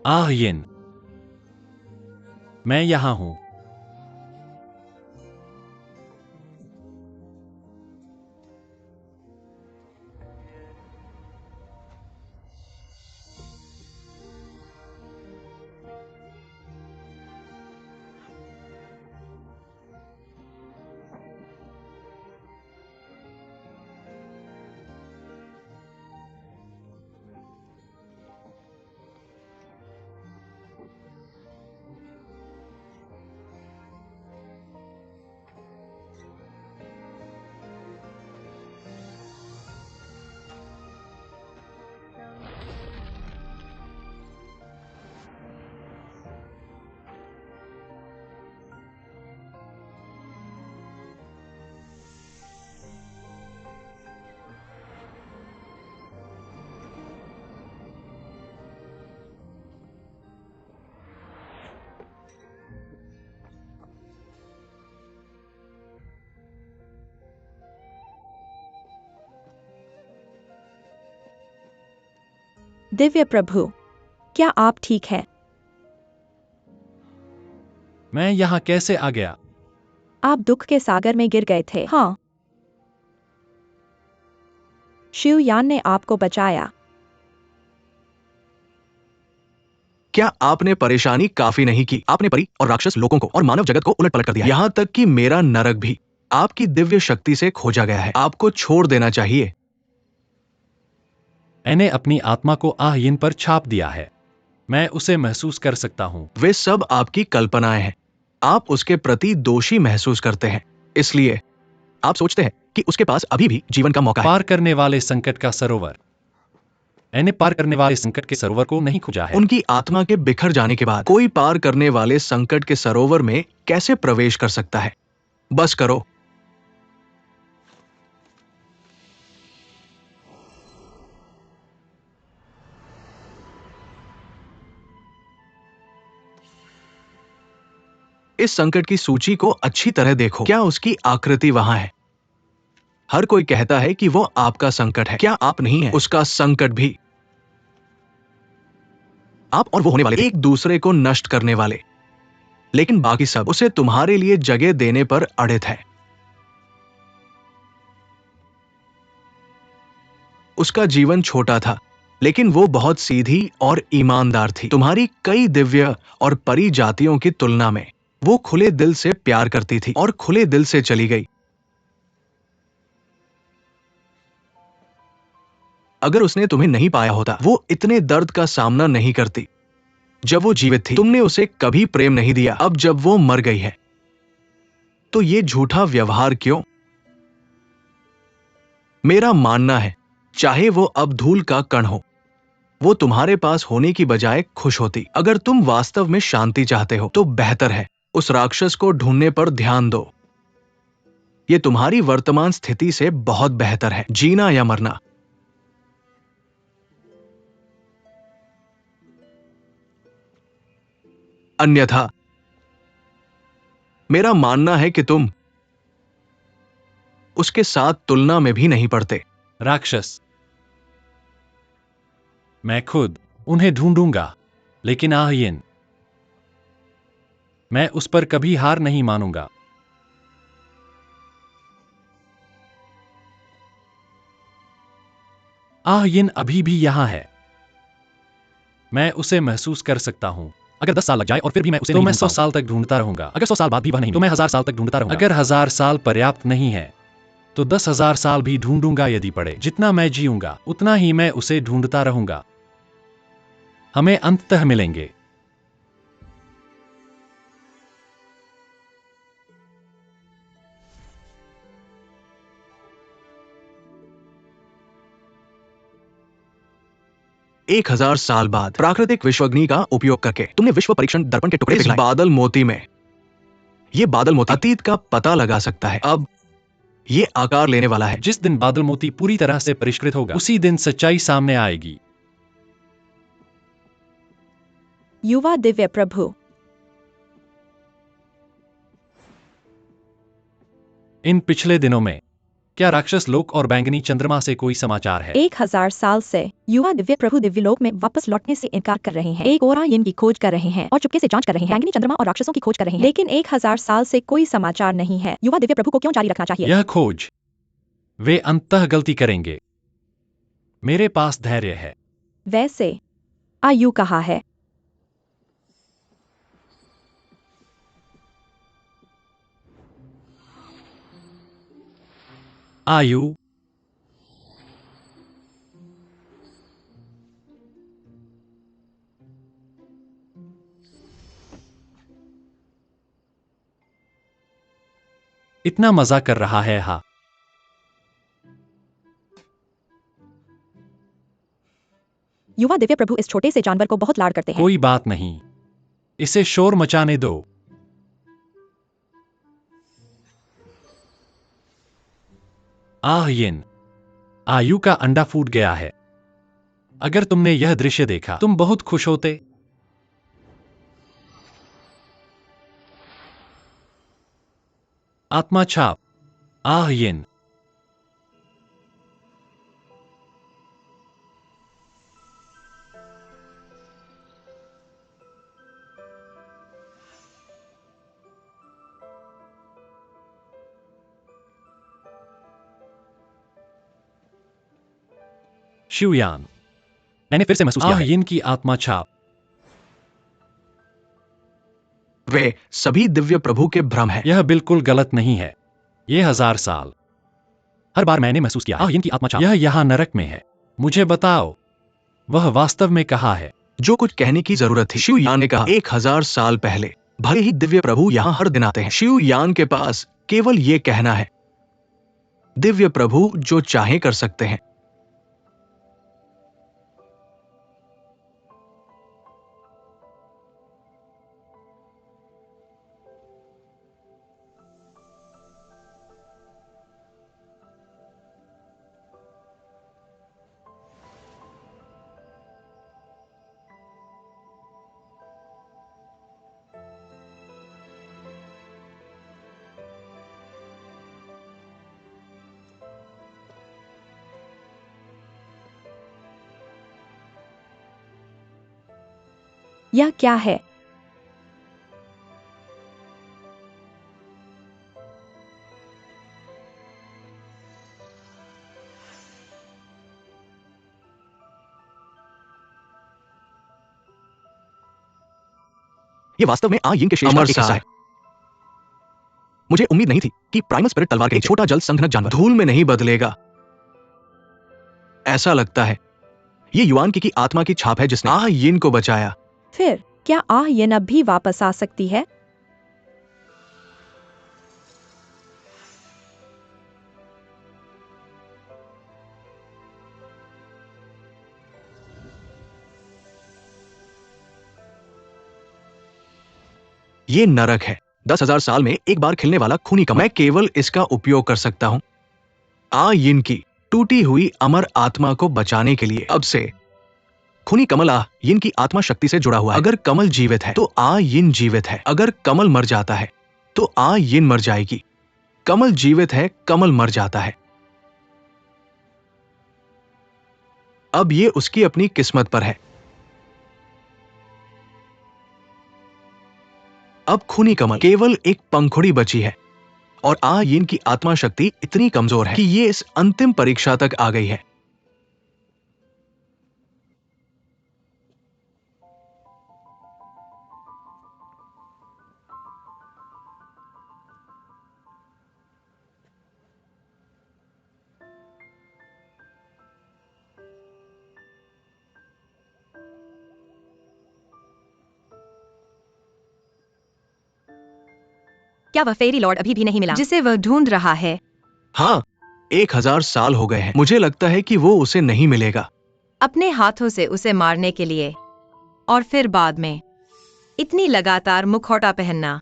Ahyin. मैं यहां हूं. दिव्य प्रभु, क्या आप ठीक हैं? मैं यहां कैसे आ गया? आप दुख के सागर में गिर गए थे। हाँ, शिव यान ने आपको बचाया। क्या आपने परेशानी काफी नहीं की? आपने परी और राक्षस लोगों को और मानव जगत को उलट पलट कर दिया। यहाँ तक कि मेरा नरक भी आपकी दिव्य शक्ति से खोजा गया है। आपको छोड़ देना चाहिए। मैंने अपनी आत्मा को आहयिन पर छाप दिया है. मैं उसे महसूस कर सकता हूं. वे सब आपकी कल्पनाएं हैं। आप उसके प्रति दोषी महसूस करते हैं, इसलिए आप सोचते हैं कि उसके पास अभी भी जीवन का मौका है। पार करने वाले संकट का सरोवर. मैंने पार करने वाले संकट के सरोवर को नहीं खोजा है. उनकी आत्मा के बिखर जाने के बाद कोई पार करने वाले संकट के सरोवर में कैसे प्रवेश कर सकता है? बस करो। इस संकट की सूची को अच्छी तरह देखो। क्या उसकी आकृति वहां है? हर कोई कहता है कि वो आपका संकट है। क्या आप नहीं है उसका संकट भी? आप और वो होने वाले एक दूसरे को नष्ट करने वाले, लेकिन बाकी सब उसे तुम्हारे लिए जगह देने पर अड़ित है। उसका जीवन छोटा था, लेकिन वो बहुत सीधी और ईमानदार थी। तुम्हारी कई दिव्य और परी जातियों की तुलना में वो खुले दिल से प्यार करती थी और खुले दिल से चली गई। अगर उसने तुम्हें नहीं पाया होता, वो इतने दर्द का सामना नहीं करती। जब वो जीवित थी, तुमने उसे कभी प्रेम नहीं दिया। अब जब वो मर गई है, तो ये झूठा व्यवहार क्यों? मेरा मानना है, चाहे वो अब धूल का कण हो, वो तुम्हारे पास होने की बजाय खुश होती। अगर तुम वास्तव में शांति चाहते हो, तो बेहतर है उस राक्षस को ढूंढने पर ध्यान दो। ये तुम्हारी वर्तमान स्थिति से बहुत बेहतर है, जीना या मरना। अन्यथा मेरा मानना है कि तुम उसके साथ तुलना में भी नहीं पड़ते। राक्षस, मैं खुद उन्हें ढूंढूंगा, लेकिन आह्यन, मैं उस पर कभी हार नहीं मानूंगा। आह्यन अभी भी यहां है। मैं उसे महसूस कर सकता हूं। अगर 10 साल लग जाए और फिर भी मैं उसे तो नहीं मैं ढूंढ 100 साल तक ढूंढता रहूंगा। अगर 100 साल बाद भी वह नहीं तो मैं 1000 साल तक ढूंढता रहूंगा। अगर 1000 साल पर्याप्त नहीं है, तो 10,000 साल भी ढूंढूंगा यदि पड़े। जितना मैं जीऊंगा, उतना ही मैं उसे ढूंढता रहूंगा। हमें अंततः मिलेंगे। एक 1000 साल बाद प्राकृतिक विश्वअग्नि का उपयोग करके तुमने विश्व परीक्षण दर्पण के टुकड़े पिघलाए। बादल मोती में ये बादल मोती अतीत का पता लगा सकता है। अब ये आकार लेने वाला है। जिस दिन बादल मोती पूरी तरह से परिष्कृत होगा, उसी दिन सच्चाई सामने आएगी। युवा दिव्य प्रभु। इन पिछले दिनों में क्या राक्षस लोक और बैंगनी चंद्रमा से कोई समाचार है? 1000 साल से युवा दिव्य प्रभु दिव्यलोक में वापस लौटने से इनकार कर रहे हैं। एक ओरायन की खोज कर रहे हैं और चुपके से जांच कर रहे हैं। बैंगनी चंद्रमा और राक्षसों की खोज कर रहे हैं, लेकिन 1000 साल से कोई समाचार नहीं है। युवा दिव्य प्रभु को क्यों जारी रखना चाहिए? यह खोज वे अंततः गलती करेंगे। मेरे पास धैर्य है। वैसे आयु कहाँ है? आयु, इतना मजा कर रहा है। हाँ, युवा दिव्य प्रभु इस छोटे से जानवर को बहुत लाड़ करते हैं। कोई बात नहीं, इसे शोर मचाने दो। आह्यन, आयु का अंडा फूट गया है। अगर तुमने यह दृश्य देखा, तुम बहुत खुश होते। आत्मा छाप, आह्यन, शिवयान, मैंने फिर से महसूस किया है, आह्यन की आत्मा छाप। वे सभी दिव्य प्रभु के भ्रम है। यह बिल्कुल गलत नहीं है। यह 1000 साल हर बार मैंने महसूस किया आह्यन की आत्मा छाप। यह यहां नरक में है। मुझे बताओ, वह वास्तव में कहाँ है? जो कुछ कहने की जरूरत थी, शिव यान ने कहा 1000 साल पहले। भले ही दिव्य प्रभु यहाँ हर दिन आते हैं, शिव यान के पास केवल ये कहना है। दिव्य प्रभु जो चाहे कर सकते हैं। यह क्या है? ये वास्तव में आ यिन के शेष का एक हिस्सा है। मुझे उम्मीद नहीं थी कि प्राइमल स्पिरिट तलवार के नीचे छोटा जल संघनक जानवर धूल में नहीं बदलेगा। ऐसा लगता है ये युआन की आत्मा की छाप है जिसने आ यिन को बचाया। फिर क्या आह यिन अब भी वापस आ सकती है? ये नरक है। 10,000 साल में एक बार खिलने वाला खूनी कमल। मैं केवल इसका उपयोग कर सकता हूं आ यिन की टूटी हुई अमर आत्मा को बचाने के लिए। अब से खूनी कमल आ यिन की आत्मा शक्ति से जुड़ा हुआ है। अगर कमल जीवित है तो आ यिन जीवित है। अगर कमल मर जाता है तो आ यिन मर जाएगी। कमल जीवित है, कमल मर जाता है। अब ये उसकी अपनी किस्मत पर है। अब खूनी कमल केवल एक पंखुड़ी बची है और आ यिन की आत्मा शक्ति इतनी कमजोर है कि ये इस अंतिम परीक्षा तक आ गई है। क्या वह फेरी लॉर्ड अभी भी नहीं मिला जिसे वह ढूंढ रहा है? हाँ, 1000 साल हो गए हैं। मुझे लगता है कि वो उसे नहीं मिलेगा। अपने हाथों से उसे मारने के लिए और फिर बाद में इतनी लगातार मुखौटा पहनना,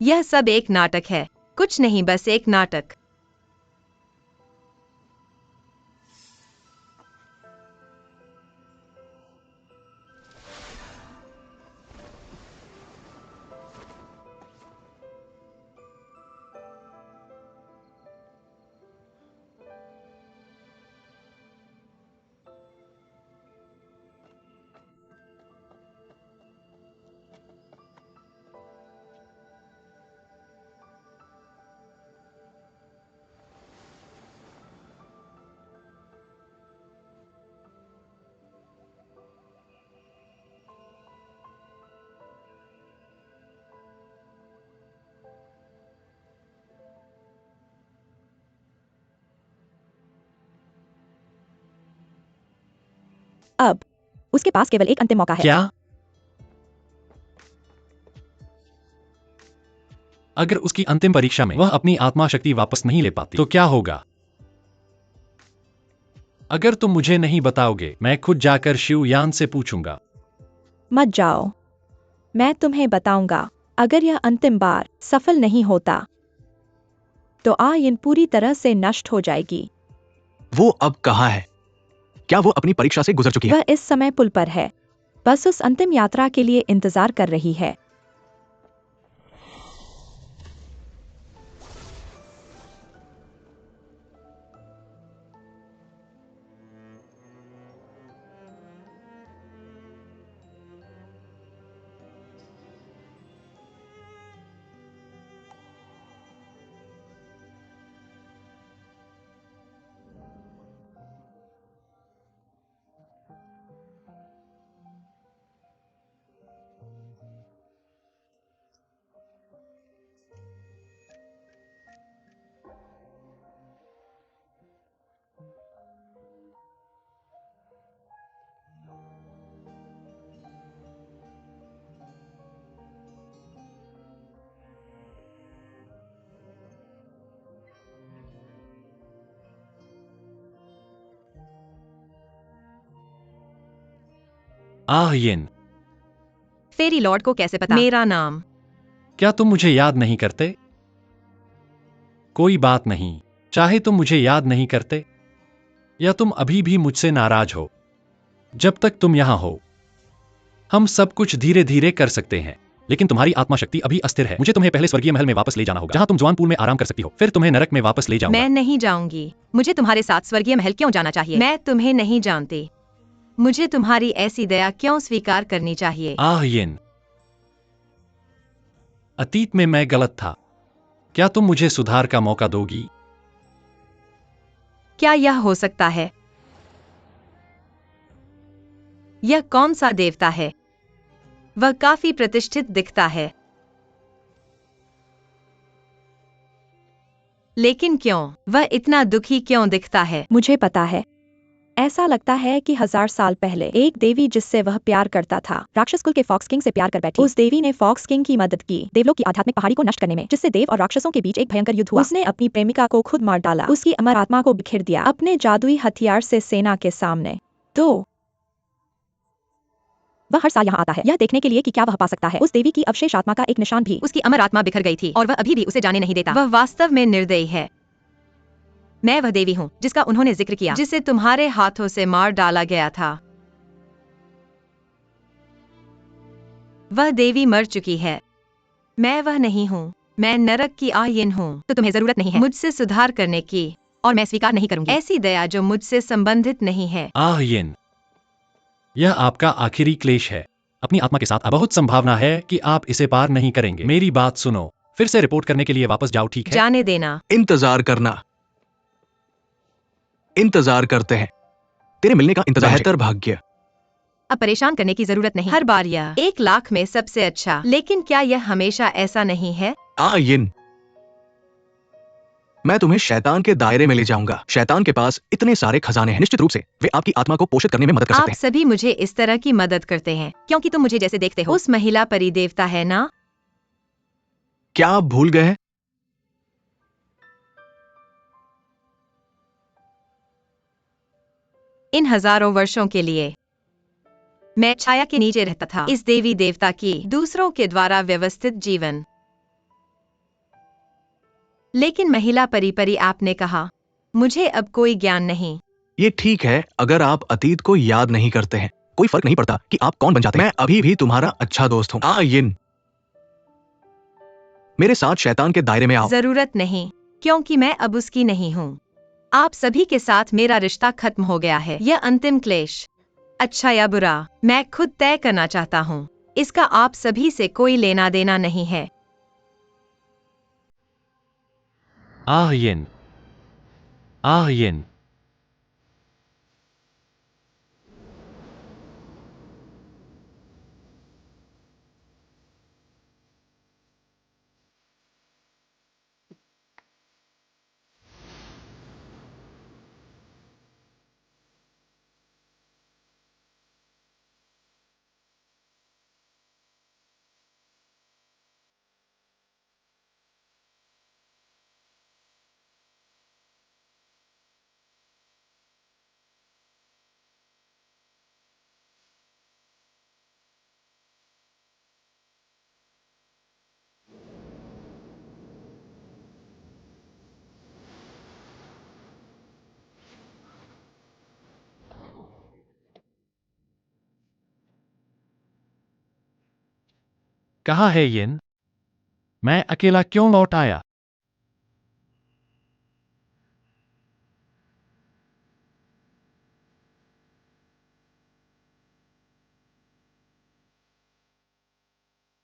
यह सब एक नाटक है। कुछ नहीं, बस एक नाटक। अब उसके पास केवल एक अंतिम मौका है। क्या? अगर उसकी अंतिम परीक्षा में वह अपनी आत्मा शक्ति वापस नहीं ले पाती तो क्या होगा? अगर तुम मुझे नहीं बताओगे, मैं खुद जाकर शिव यान से पूछूंगा। मत जाओ, मैं तुम्हें बताऊंगा। अगर यह अंतिम बार सफल नहीं होता तो आ यिन पूरी तरह से नष्ट हो जाएगी। वो अब कहाँ है? क्या वो अपनी परीक्षा से गुजर चुकी है? वह इस समय पुल पर है, बस उस अंतिम यात्रा के लिए इंतजार कर रही है। आह यिन, फेरी लॉर्ड को कैसे पता मेरा नाम? क्या तुम मुझे याद नहीं करते? कोई बात नहीं, चाहे तुम मुझे याद नहीं करते या तुम अभी भी मुझसे नाराज हो, जब तक तुम यहां हो हम सब कुछ धीरे धीरे कर सकते हैं। लेकिन तुम्हारी आत्मा शक्ति अभी अस्थिर है। मुझे तुम्हें पहले स्वर्गीय महल में वापस ले जाना होगा, जहां तुम जवान पूल में आराम कर सकती हो। फिर तुम्हें नरक में वापस ले जाऊंगा। मैं नहीं जाऊंगी। मुझे तुम्हारे साथ स्वर्गीय महल क्यों जाना चाहिए? मैं तुम्हें नहीं जानती। मुझे तुम्हारी ऐसी दया क्यों स्वीकार करनी चाहिए? आह यिन, अतीत में मैं गलत था। क्या तुम मुझे सुधार का मौका दोगी? क्या यह हो सकता है? यह कौन सा देवता है? वह काफी प्रतिष्ठित दिखता है। लेकिन क्यों? वह इतना दुखी क्यों दिखता है? मुझे पता है। ऐसा लगता है कि 1000 साल पहले एक देवी जिससे वह प्यार करता था राक्षस कुल के फॉक्स किंग से प्यार कर बैठी। उस देवी ने फॉक्स किंग की मदद की देवलोक की आध्यात्मिक पहाड़ी को नष्ट करने में, जिससे देव और राक्षसों के बीच एक भयंकर युद्ध हुआ। उसने अपनी प्रेमिका को खुद मार डाला, उसकी अमर आत्मा को बिखेर दिया अपने जादुई हथियार से सेना के सामने। तो वह हर साल यहाँ आता है यह देखने के लिए कि क्या वह पा सकता है। उस देवी की अवशेष आत्मा का एक निशान भी। उसकी अमर आत्मा बिखर गई थी और वह अभी भी उसे जाने नहीं देता। वह वास्तव में निर्दयी है। मैं वह देवी हूँ जिसका उन्होंने जिक्र किया, जिसे तुम्हारे हाथों से मार डाला गया था। वह देवी मर चुकी है। मैं वह नहीं हूँ। मैं नरक की आयन हूँ। तो तुम्हें जरूरत नहीं है मुझसे सुधार करने की, और मैं स्वीकार नहीं करूंगी ऐसी दया जो मुझसे संबंधित नहीं है। यिन, यह आपका आखिरी क्लेश है। अपनी आत्मा के साथ अब बहुत संभावना है कि आप इसे पार नहीं करेंगे। मेरी बात सुनो, फिर से रिपोर्ट करने के लिए वापस जाओ, ठीक है? जाने देना। इंतजार करना। इंतजार करते हैं। तेरे मिलने का इंतजार। बेहतर भाग्य। अब परेशान करने की जरूरत नहीं। हर बार यह 1 लाख में सबसे अच्छा, लेकिन क्या यह हमेशा ऐसा नहीं है? आयिन, मैं तुम्हें शैतान के दायरे में ले जाऊंगा। शैतान के पास इतने सारे खजाने हैं, निश्चित रूप से वे आपकी आत्मा को पोषित करने में मदद कर सकते आप हैं। सभी मुझे इस तरह की मदद करते हैं क्योंकि तुम मुझे जैसे देखते हो। उस महिला परिदेवता है ना? क्या आप भूल गए हैं? इन हजारों वर्षों के लिए मैं छाया के नीचे रहता था, इस देवी देवता की दूसरों के द्वारा व्यवस्थित जीवन। लेकिन महिला परी आपने कहा, मुझे अब कोई ज्ञान नहीं। ये ठीक है अगर आप अतीत को याद नहीं करते हैं, कोई फर्क नहीं पड़ता कि आप कौन बन जाते हैं। मैं अभी भी तुम्हारा अच्छा दोस्त हूँ। आयिन, मेरे साथ शैतान के दायरे में आओ। जरूरत नहीं, क्योंकि मैं अब उसकी नहीं हूँ। आप सभी के साथ मेरा रिश्ता खत्म हो गया है। यह अंतिम क्लेश, अच्छा या बुरा, मैं खुद तय करना चाहता हूँ। इसका आप सभी से कोई लेना देना नहीं है। यिन, यिन, कहाँ है यिन? मैं अकेला क्यों लौट आया?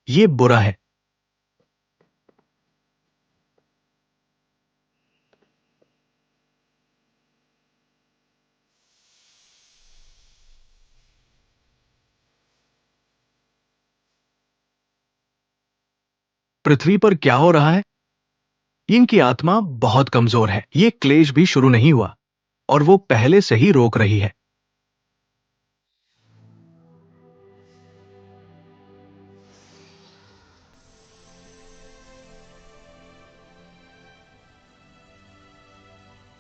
ये बुरा है। पृथ्वी पर क्या हो रहा है? इनकी आत्मा बहुत कमजोर है। ये क्लेश भी शुरू नहीं हुआ और वो पहले से ही रोक रही है।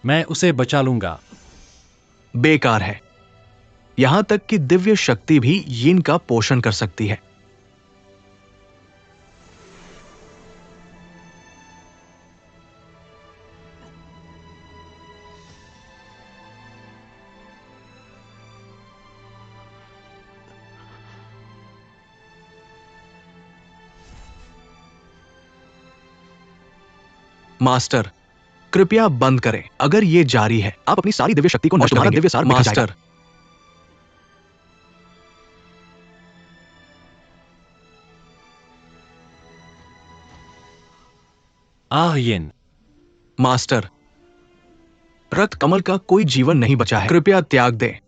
मैं उसे बचा लूंगा। बेकार है। यहां तक कि दिव्य शक्ति भी यिन का पोषण कर सकती है। मास्टर, कृपया बंद करें। अगर ये जारी है आप अपनी सारी दिव्य शक्ति को नष्ट कर देंगे। दिव्य सार बिखर जाएगा। मास्टर, यिन, मास्टर, रक्त कमल का कोई जीवन नहीं बचा है। कृपया त्याग दें।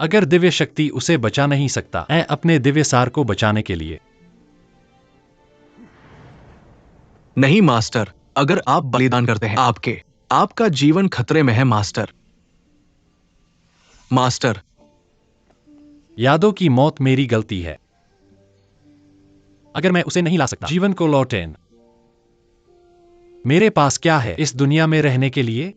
अगर दिव्य शक्ति उसे बचा नहीं सकता, मैं अपने दिव्य सार को बचाने के लिए। नहीं मास्टर, अगर आप बलिदान करते हैं, आपका जीवन खतरे में है मास्टर। मास्टर, यादों की मौत मेरी गलती है। अगर मैं उसे नहीं ला सकता जीवन को लौटेन, मेरे पास क्या है इस दुनिया में रहने के लिए?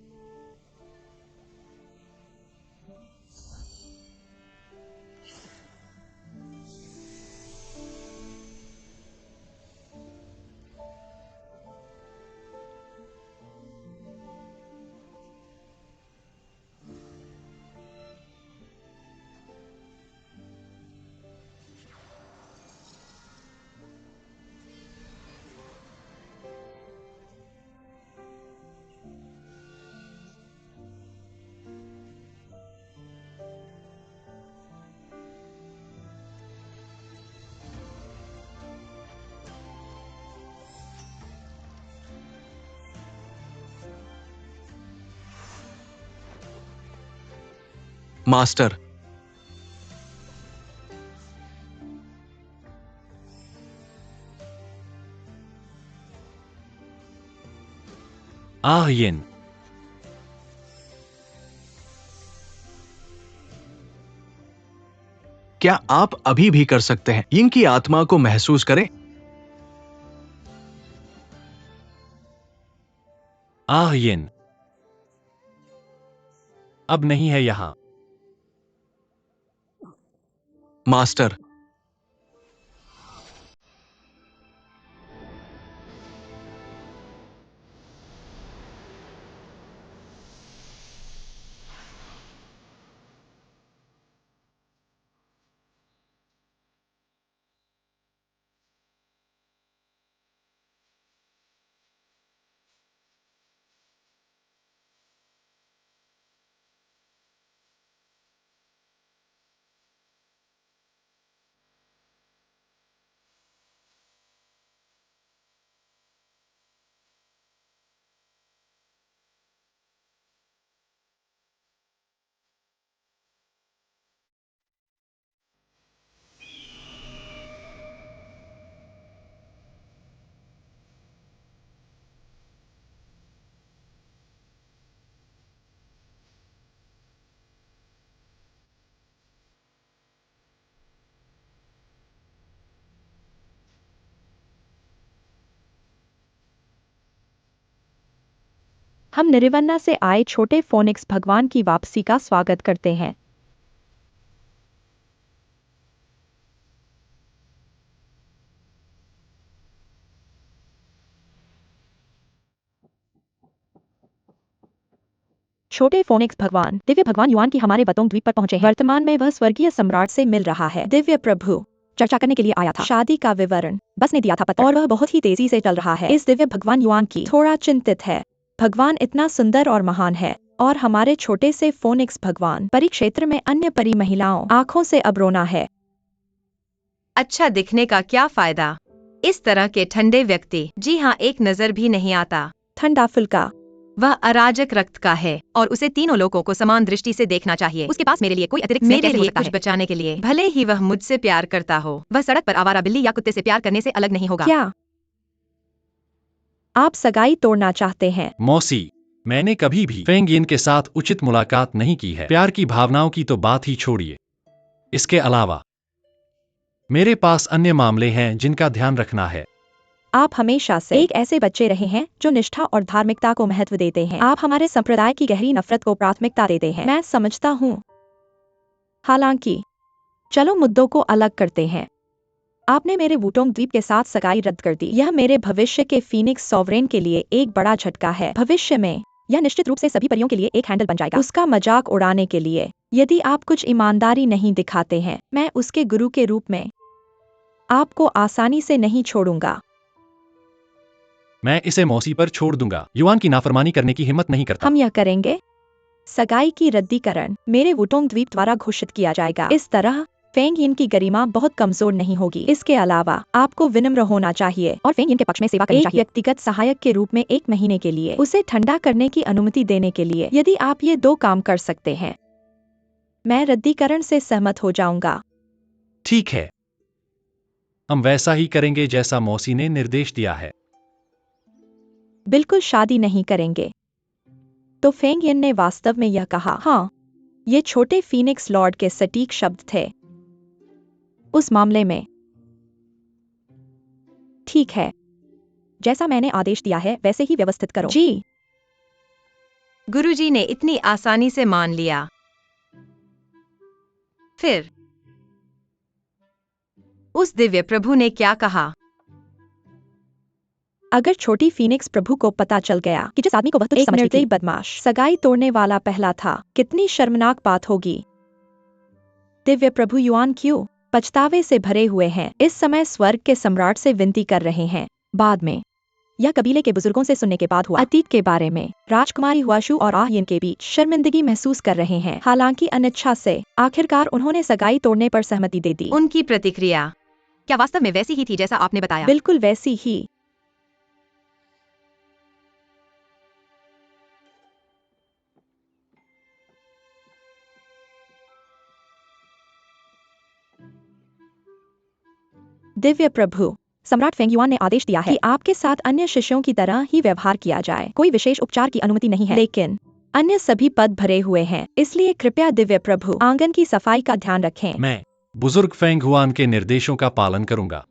मास्टर, आह यिन, क्या आप अभी भी कर सकते हैं? यिन की आत्मा को महसूस करें। आह यिन, अब नहीं है यहां। मास्टर, हम निरिवन्ना से आए छोटे फोनिक्स भगवान की वापसी का स्वागत करते हैं। छोटे फोनिक्स भगवान, दिव्य भगवान युआन की हमारे बतोंग द्वीप पर पहुंचे हैं। वर्तमान में वह स्वर्गीय सम्राट से मिल रहा है। दिव्य प्रभु चर्चा करने के लिए आया था। शादी का विवरण बस ने दिया था पत्र, और वह बहुत ही तेजी से चल रहा है। इस दिव्य भगवान युआन की थोड़ा चिंतित है। भगवान इतना सुंदर और महान है, और हमारे छोटे से फोनिक्स भगवान परिक्षेत्र में अन्य परी महिलाओं आंखों से अब रोना है। अच्छा दिखने का क्या फायदा? इस तरह के ठंडे व्यक्ति, जी हाँ, एक नजर भी नहीं आता। ठंडा फुल्का, वह अराजक रक्त का है और उसे तीनों लोगों को समान दृष्टि से देखना चाहिए। उसके पास मेरे लिए कोई अतिरिक्त स्नेह कैसे हो सकता है? कुछ बचाने के लिए, भले ही वह मुझसे प्यार करता हो, वह सड़क पर आवारा बिल्ली या कुत्ते से प्यार करने से अलग नहीं होगा। क्या आप सगाई तोड़ना चाहते हैं? मौसी, मैंने कभी भी फेंग यिन के साथ उचित मुलाकात नहीं की है। प्यार की भावनाओं की तो बात ही छोड़िए। इसके अलावा मेरे पास अन्य मामले हैं जिनका ध्यान रखना है। आप हमेशा से एक ऐसे बच्चे रहे हैं जो निष्ठा और धार्मिकता को महत्व देते हैं। आप हमारे संप्रदाय की गहरी नफरत को प्राथमिकता देते हैं। मैं समझता हूँ। हालांकि चलो मुद्दों को अलग करते हैं। आपने मेरे वुटोंग द्वीप के साथ सगाई रद्द कर दी। यह मेरे भविष्य के फीनिक्स सॉवरेन के लिए एक बड़ा झटका है। भविष्य में यह निश्चित रूप से सभी परियों के लिए एक हैंडल बन जाएगा। उसका मजाक उड़ाने के लिए, यदि आप कुछ ईमानदारी नहीं दिखाते हैं, मैं उसके गुरु के रूप में आपको आसानी से नहीं छोड़ूंगा। मैं इसे मौसी पर छोड़ दूंगा। युआन की नाफरमानी करने की हिम्मत नहीं करता। हम यह करेंगे। सगाई की रद्दीकरण मेरे वुटोंग द्वीप द्वारा घोषित किया जाएगा। इस तरह फेंग यिन की गरिमा बहुत कमजोर नहीं होगी। इसके अलावा आपको विनम्र होना चाहिए और फेंग यिन के पक्ष में सेवा करनी चाहिए। व्यक्तिगत सहायक के रूप में 1 महीने के लिए उसे ठंडा करने की अनुमति देने के लिए, यदि आप ये 2 काम कर सकते हैं। मैं रद्दीकरण से सहमत हो जाऊंगा। ठीक है, हम वैसा ही करेंगे जैसा मौसी ने निर्देश दिया है। बिल्कुल शादी नहीं करेंगे। तो फेंग यिन ने वास्तव में यह कहा। हाँ, ये छोटे फीनिक्स लॉर्ड के सटीक शब्द थे। उस मामले में ठीक है, जैसा मैंने आदेश दिया है वैसे ही व्यवस्थित करो। जी। गुरुजी ने इतनी आसानी से मान लिया। फिर उस दिव्य प्रभु ने क्या कहा? अगर छोटी फीनिक्स प्रभु को पता चल गया कि जिस आदमी को वह तुच्छ समझती थी, निर्दयी बदमाश सगाई तोड़ने वाला पहला था, कितनी शर्मनाक बात होगी। दिव्य प्रभु युआन क्यों पछतावे से भरे हुए हैं, इस समय स्वर्ग के सम्राट से विनती कर रहे हैं। बाद में यह कबीले के बुजुर्गों से सुनने के बाद हुआ। अतीत के बारे में राजकुमारी हुआशु और आह्यन के बीच शर्मिंदगी महसूस कर रहे हैं। हालांकि अनिच्छा से आखिरकार उन्होंने सगाई तोड़ने पर सहमति दे दी। उनकी प्रतिक्रिया क्या वास्तव में वैसी ही थी जैसा आपने बताया? बिल्कुल वैसी ही। दिव्य प्रभु, सम्राट फेंग युआन ने आदेश दिया है कि आपके साथ अन्य शिष्यों की तरह ही व्यवहार किया जाए। कोई विशेष उपचार की अनुमति नहीं है, लेकिन अन्य सभी पद भरे हुए हैं, इसलिए कृपया दिव्य प्रभु आंगन की सफाई का ध्यान रखें। मैं बुजुर्ग फेंग हुआन के निर्देशों का पालन करूंगा।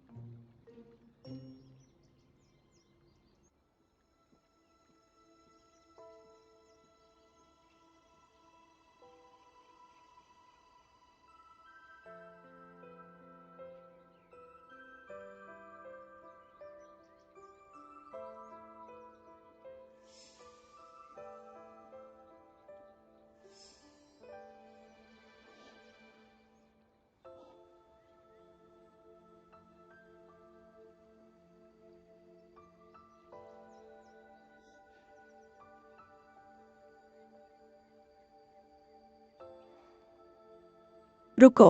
रुको,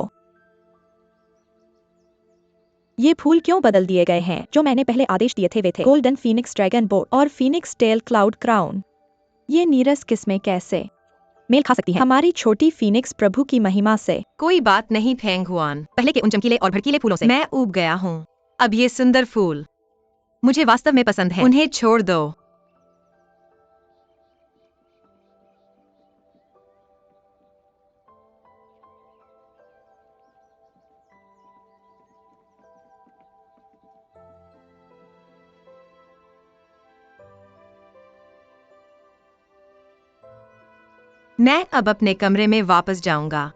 ये फूल क्यों बदल दिए गए हैं? जो मैंने पहले आदेश दिए थे वे थे गोल्डन फीनिक्स ड्रैगन बोर्ड और फीनिक्स टेल क्लाउड क्राउन। ये नीरस किस्में कैसे मेल खा सकती हैं हमारी छोटी फीनिक्स प्रभु की महिमा से? कोई बात नहीं फेंग हुआन, पहले के उन चमकीले और भड़कीले फूलों से मैं ऊब गया हूँ। अब ये सुंदर फूल मुझे वास्तव में पसंद है। उन्हें छोड़ दो। मैं अब अपने कमरे में वापस जाऊंगा।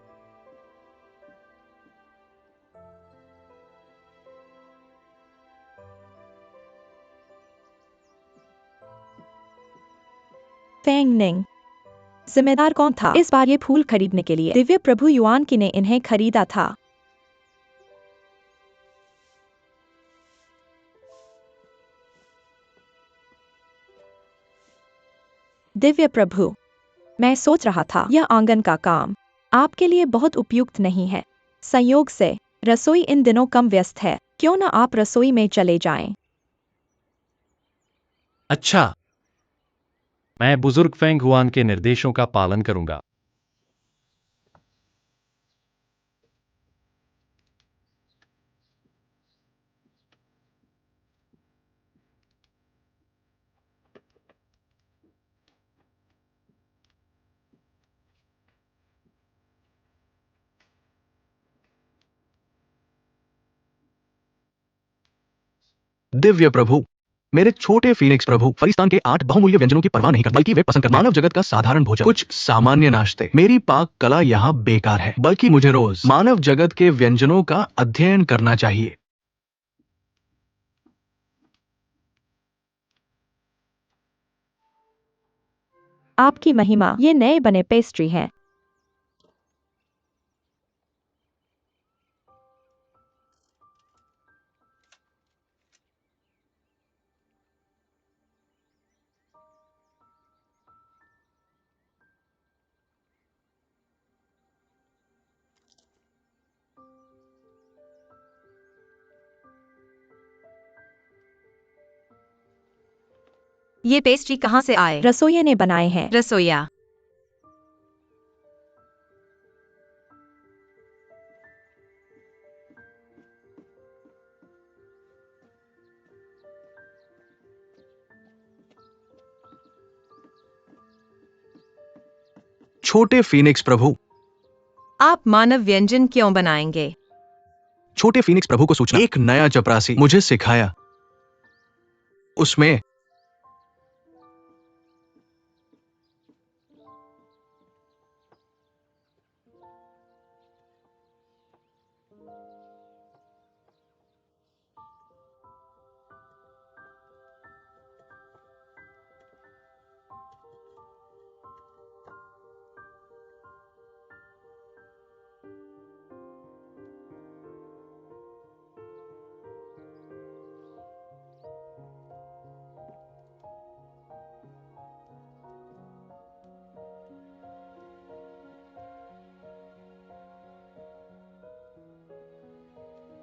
फेंग निंग जिम्मेदार कौन था इस बार ये फूल खरीदने के लिए? दिव्य प्रभु युआन की ने इन्हें खरीदा था। दिव्य प्रभु, मैं सोच रहा था यह आंगन का काम आपके लिए बहुत उपयुक्त नहीं है। संयोग से रसोई इन दिनों कम व्यस्त है, क्यों न आप रसोई में चले जाएं? अच्छा, मैं बुजुर्ग फेंग हुआन के निर्देशों का पालन करूंगा। दिव्य प्रभु, मेरे छोटे फीनिक्स प्रभु फरिस्तान के 8 बहुमूल्य व्यंजनों की परवाह नहीं करते, बल्कि वे पसंद करते हैं मानव जगत का साधारण भोजन, कुछ सामान्य नाश्ते। मेरी पाक कला यहाँ बेकार है, बल्कि मुझे रोज मानव जगत के व्यंजनों का अध्ययन करना चाहिए। आपकी महिमा, ये नए बने पेस्ट्री हैं। ये पेस्ट्री कहाँ से आए? रसोइये ने बनाए हैं। रसोईया छोटे फीनिक्स प्रभु। आप मानव व्यंजन क्यों बनाएंगे? छोटे फीनिक्स प्रभु को सूचना, एक नया चपरासी मुझे सिखाया। उसमें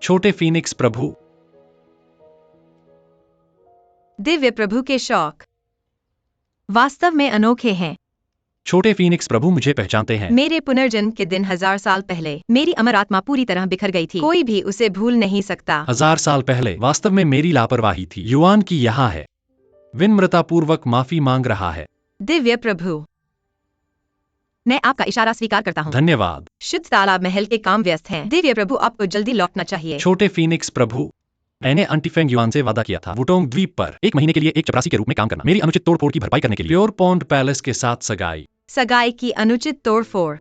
छोटे फीनिक्स प्रभु। दिव्य प्रभु के शौक वास्तव में अनोखे हैं। छोटे फीनिक्स प्रभु मुझे पहचानते हैं। मेरे पुनर्जन्म के दिन 1000 साल पहले मेरी अमर आत्मा पूरी तरह बिखर गई थी। कोई भी उसे भूल नहीं सकता। 1000 साल पहले वास्तव में मेरी लापरवाही थी। युआन की यहाँ है, विनम्रतापूर्वक माफी मांग रहा है। दिव्य प्रभु, मैं आपका इशारा स्वीकार करता हूँ। धन्यवाद। शुद्ध तालाब महल के काम व्यस्त हैं। दिव्य प्रभु, आपको जल्दी लौटना चाहिए। छोटे फीनिक्स प्रभु, मैंने अंटीफेंग युआन से वादा किया था वुटोंग द्वीप पर 1 महीने के लिए एक चपरासी के रूप में काम करना, मेरी अनुचित तोड़फोड़ की भरपाई करने के लिए। प्योर पॉन्ड पैलेस के साथ सगाई। सगाई की अनुचित तोड़फोड़।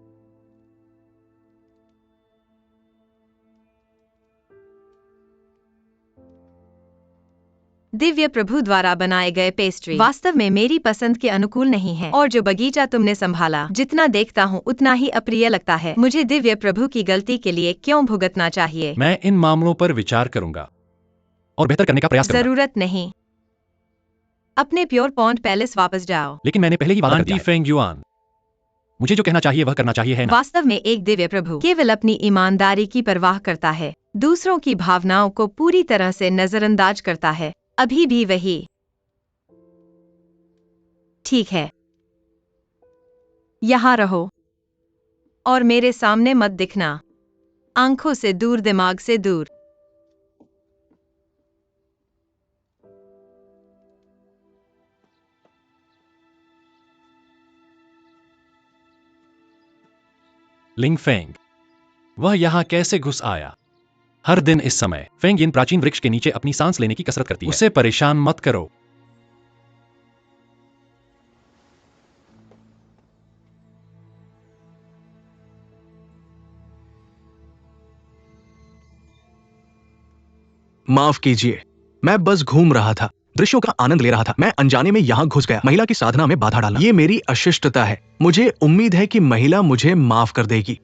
दिव्य प्रभु द्वारा बनाए गए पेस्ट्री वास्तव में मेरी पसंद के अनुकूल नहीं है, और जो बगीचा तुमने संभाला, जितना देखता हूँ उतना ही अप्रिय लगता है। मुझे दिव्य प्रभु की गलती के लिए क्यों भुगतना चाहिए? मैं इन मामलों पर विचार करूंगा और बेहतर करने का प्रयास करूंगा। जरूरत नहीं। अपने प्योर पॉन्ड पैलेस वापस जाओ। लेकिन मैंने पहले ही वादा कर दिया है। अंटीफेंग युआन, मुझे जो कहना चाहिए वह करना चाहिए, है ना? वास्तव में एक दिव्य प्रभु केवल अपनी ईमानदारी की परवाह करता है, दूसरों की भावनाओं को पूरी तरह से नजरअंदाज करता है। अभी भी वही। ठीक है, यहाँ रहो और मेरे सामने मत दिखना। आंखों से दूर, दिमाग से दूर। लिंगफेंग, वह यहाँ कैसे घुस आया? हर दिन इस समय फेंग इन प्राचीन वृक्ष के नीचे अपनी सांस लेने की कसरत करती है। उसे परेशान मत करो। माफ कीजिए, मैं बस घूम रहा था, दृश्यों का आनंद ले रहा था। मैं अनजाने में यहाँ घुस गया, महिला की साधना में बाधा डाला। ये मेरी अशिष्टता है। मुझे उम्मीद है कि महिला मुझे माफ कर देगी।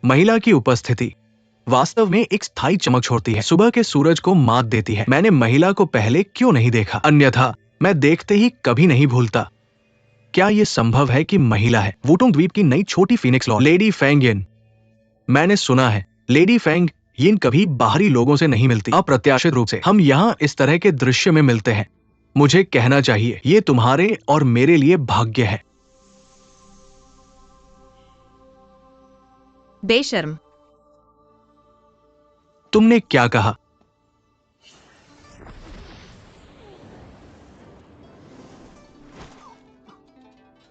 महिला की उपस्थिति वास्तव में एक स्थायी चमक छोड़ती है, सुबह के सूरज को मात देती है। मैंने महिला को पहले क्यों नहीं देखा? अन्यथा मैं देखते ही कभी नहीं भूलता। क्या यह संभव है कि महिला है? वुटोंग द्वीप की नई छोटी फीनिक्स लॉर्ड, लेडी फेंग यिन। मैंने सुना है लेडी फेंग यिन कभी बाहरी लोगों से नहीं मिलती। अप्रत्याशित रूप से हम यहाँ इस तरह के दृश्य में मिलते हैं। मुझे कहना चाहिए, ये तुम्हारे और मेरे लिए भाग्य है। बेशर्म, तुमने क्या कहा?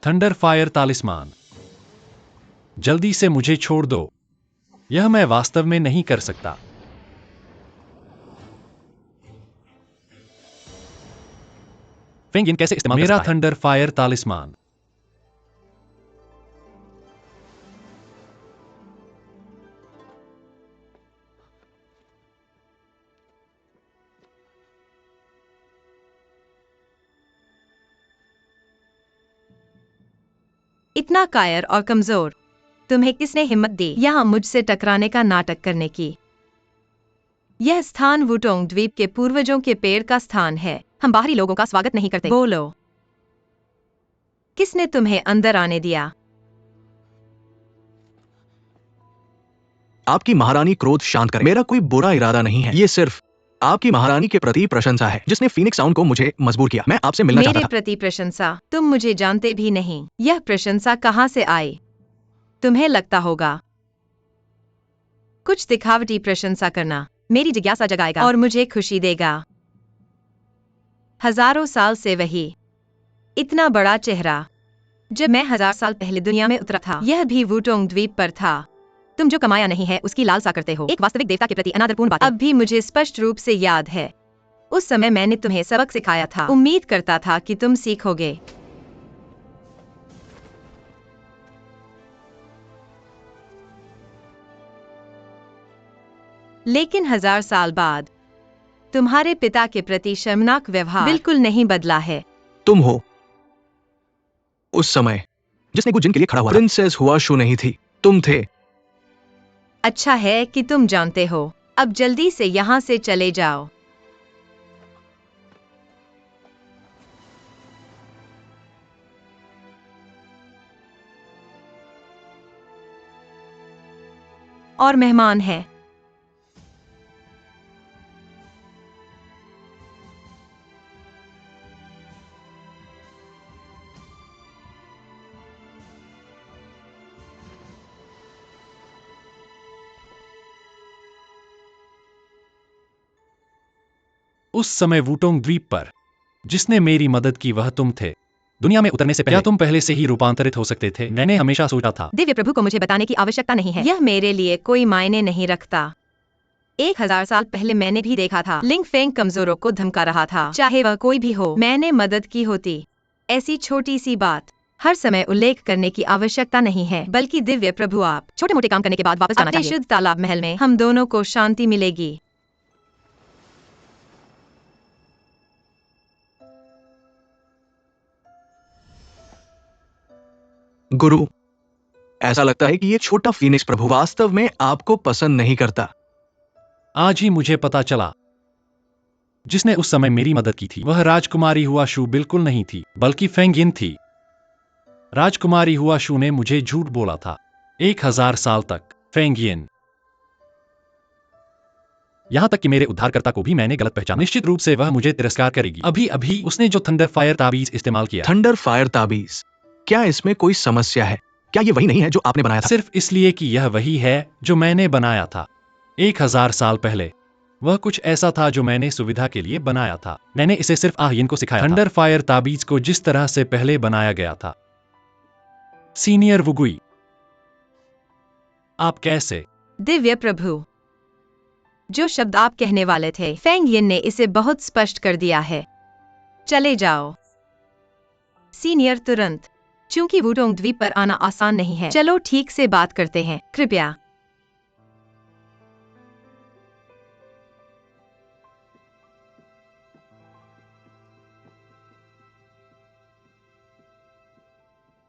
थंडर फायर तालिस्मान, जल्दी से मुझे छोड़ दो। यह मैं वास्तव में नहीं कर सकता। फेंग यिन कैसे इस्तेमाल कर मेरा सकता है? Thunder fire talisman. इतना कायर और कमजोर, तुम्हें किसने हिम्मत दी यहाँ मुझसे टकराने का नाटक करने की? यह स्थान वुटोंग द्वीप के पूर्वजों के पेड़ का स्थान है। हम बाहरी लोगों का स्वागत नहीं करते। बोलो, किसने तुम्हें अंदर आने दिया? आपकी महारानी क्रोध शांत करे। मेरा कोई बुरा इरादा नहीं है। ये सिर्फ आपकी महारानी के प्रति प्रशंसा है, जिसने फीनिक्स साउंड को मुझे मजबूर किया। मैं आपसे मिलना चाहता मेरे था। प्रति प्रशंसा? तुम मुझे जानते भी नहीं। यह प्रशंसा कहाँ से आई? तुम्हें लगता होगा कुछ दिखावटी प्रशंसा करना मेरी जिज्ञासा जगाएगा और मुझे खुशी देगा। हजारों साल से वही इतना बड़ा चेहरा। जब मैं 1000 साल पहले दुनिया में उतरा था, यह भी वुटोंग द्वीप पर था। तुम जो कमाया नहीं है उसकी लालसा करते हो, एक वास्तविक देवता के प्रति अनादरपूर्ण बातें। अब भी मुझे स्पष्ट रूप से याद है, उस समय मैंने तुम्हें सबक सिखाया था। उम्मीद करता था कि तुम सीखोगे। लेकिन 1000 साल बाद तुम्हारे पिता के प्रति शर्मनाक व्यवहार बिल्कुल नहीं बदला है। तुम हो उस समय जिसने कुछ जिन के लिए खड़ा हुआ था। प्रिंसेस हुआशू नहीं थी, तुम थे। अच्छा है कि तुम जानते हो। अब जल्दी से यहाँ से चले जाओ। और मेहमान है। उस समय वुटोंग द्वीप पर जिसने मेरी मदद की वह तुम थे। दुनिया में उतरने से पहले क्या तुम पहले से ही रूपांतरित हो सकते थे? मैंने हमेशा सोचा था। दिव्य प्रभु को मुझे बताने की आवश्यकता नहीं है, यह मेरे लिए कोई मायने नहीं रखता। 1000 साल पहले मैंने भी देखा था, लिंग फेंग कमजोरों को धमका रहा था, चाहे वह कोई भी हो। मैंने मदद की होती। ऐसी छोटी सी बात हर समय उल्लेख करने की आवश्यकता नहीं है, बल्कि दिव्य प्रभु आप छोटे मोटे काम करने के बाद वापस जाना चाहिए। शुद्ध तालाब महल में हम दोनों को शांति मिलेगी। गुरु, ऐसा लगता है कि ये छोटा फीनिक्स प्रभु वास्तव में आपको पसंद नहीं करता। आज ही मुझे पता चला, जिसने उस समय मेरी मदद की थी वह राजकुमारी हुआशू बिल्कुल नहीं थी, बल्कि फेंगिन थी। राजकुमारी हुआशू ने मुझे झूठ बोला था 1000 साल तक। फेंगियन, यहां तक कि मेरे उद्धारकर्ता को भी मैंने गलत पहचाना। निश्चित रूप से वह मुझे तिरस्कार करेगी। अभी अभी उसने जो थंडर फायर ताबीज इस्तेमाल किया। थंडर फायर ताबीज, क्या इसमें कोई समस्या है? क्या ये वही नहीं है जो आपने बनाया था? सिर्फ इसलिए कि यह वही है जो मैंने बनाया था 1000 साल पहले। वह कुछ ऐसा था जो मैंने सुविधा के लिए बनाया था। मैंने इसे सिर्फ आहिन को सिखाया था। थंडर फायर ताबीज को जिस तरह से पहले बनाया गया था। सीनियर वुगुई, आप कैसे? दिव्य प्रभु, जो शब्द आप कहने वाले थे, फेंग यिन ने इसे बहुत स्पष्ट कर दिया है। चले जाओ। सीनियर तुरंत। चूंकि वुडोंग द्वीप पर आना आसान नहीं है, चलो ठीक से बात करते हैं, कृपया।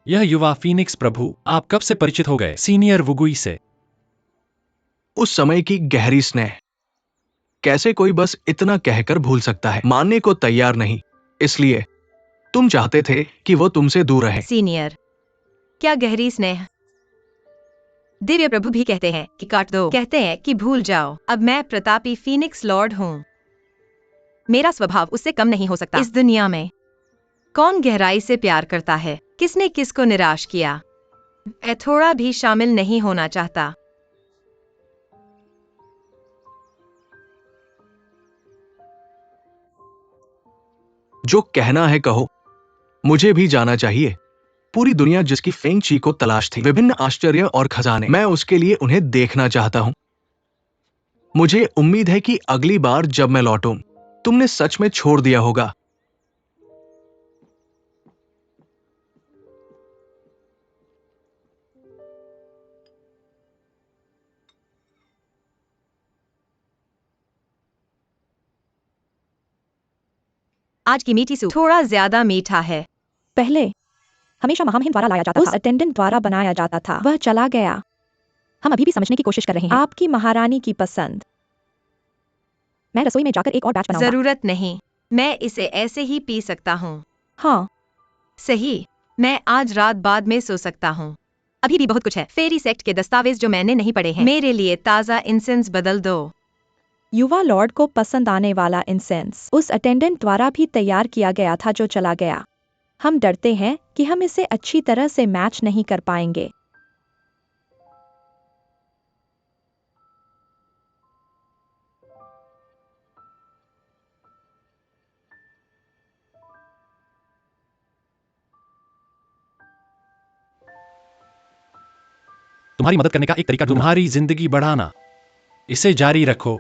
यह युवा फीनिक्स प्रभु, आप कब से परिचित हो गए सीनियर वुगुई से? उस समय की गहरी स्नेह। कैसे कोई बस इतना कहकर भूल सकता है? मानने को तैयार नहीं, इसलिए तुम चाहते थे कि वो तुमसे दूर रहे। सीनियर, क्या गहरी स्नेह। दिव्य प्रभु भी कहते हैं कि काट दो, कहते हैं कि भूल जाओ। अब मैं प्रतापी फीनिक्स लॉर्ड हूँ। मेरा स्वभाव उससे कम नहीं हो सकता। इस दुनिया में कौन गहराई से प्यार करता है? किसने किसको निराश किया? मैं थोड़ा भी शामिल नहीं होना चाहता। जो कहना है कहो, मुझे भी जाना चाहिए। पूरी दुनिया जिसकी फेंग ची को तलाश थी, विभिन्न आश्चर्य और खजाने, मैं उसके लिए उन्हें देखना चाहता हूं। मुझे उम्मीद है कि अगली बार जब मैं लौटूं, तुमने सच में छोड़ दिया होगा। आज की मीठी सूप थोड़ा ज्यादा मीठा है। पहले हमेशा महामहिम द्वारा लाया जाता था, उस अटेंडेंट द्वारा बनाया जाता था। वह चला गया। हम अभी भी समझने की कोशिश कर रहे हैं। आपकी महारानी की पसंद। मैं रसोई में जाकर एक और बैच बनाऊंगा। जरूरत नहीं, मैं इसे ऐसे ही पी सकता हूँ। हाँ, सही, मैं आज रात बाद में सो सकता हूँ। अभी भी बहुत कुछ है। फेरी सेक्ट के दस्तावेज जो मैंने नहीं पढ़े हैं। मेरे लिए ताज़ा इंसेंस बदल दो। युवा लॉर्ड को पसंद आने वाला इंसेंस उस अटेंडेंट द्वारा भी तैयार किया गया था जो चला गया। हम डरते हैं कि हम इसे अच्छी तरह से मैच नहीं कर पाएंगे। तुम्हारी मदद करने का एक तरीका तुम्हारी जिंदगी बढ़ाना। इसे जारी रखो।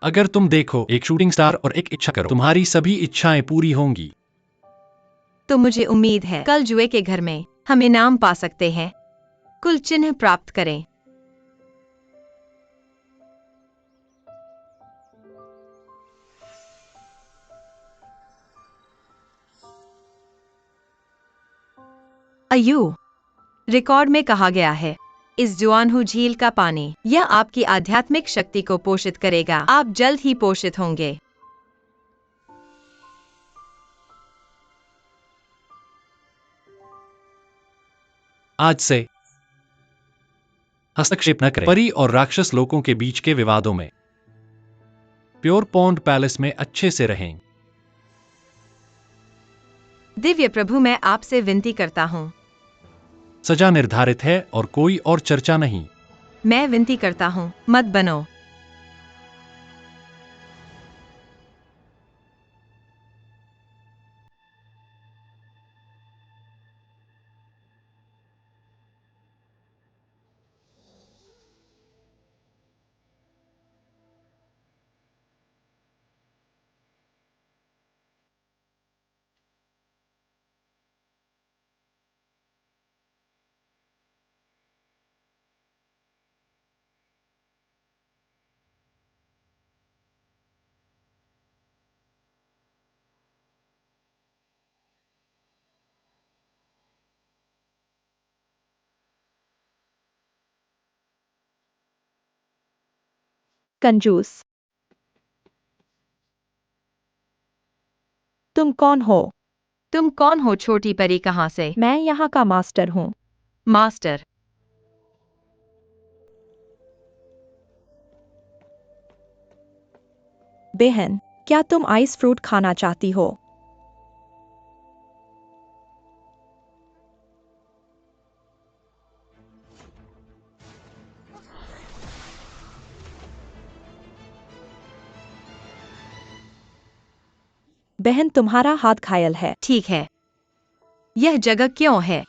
अगर तुम देखो एक शूटिंग स्टार और एक इच्छा करो, तुम्हारी सभी इच्छाएं पूरी होंगी। तो मुझे उम्मीद है कल जुए के घर में हम इनाम पा सकते हैं। कुल चिन्ह प्राप्त करें। अयू, रिकॉर्ड में कहा गया है, इस जुआनहू झील का पानी यह आपकी आध्यात्मिक शक्ति को पोषित करेगा। आप जल्द ही पोषित होंगे। आज से हस्तक्षेप न करें परी और राक्षस लोगों के बीच के विवादों में। प्योर पॉन्ड पैलेस में अच्छे से रहें। दिव्य प्रभु, मैं आपसे विनती करता हूँ। सजा निर्धारित है और कोई और चर्चा नहीं। मैं विनती करता हूँ, मत बनो। कंजूस। तुम कौन हो? तुम कौन हो छोटी परी? कहाँ से? मैं यहाँ का मास्टर हूँ। मास्टर। बहन, क्या तुम आइस फ्रूट खाना चाहती हो? बहन, तुम्हारा हाथ घायल है। ठीक है। यह जगह क्यों है?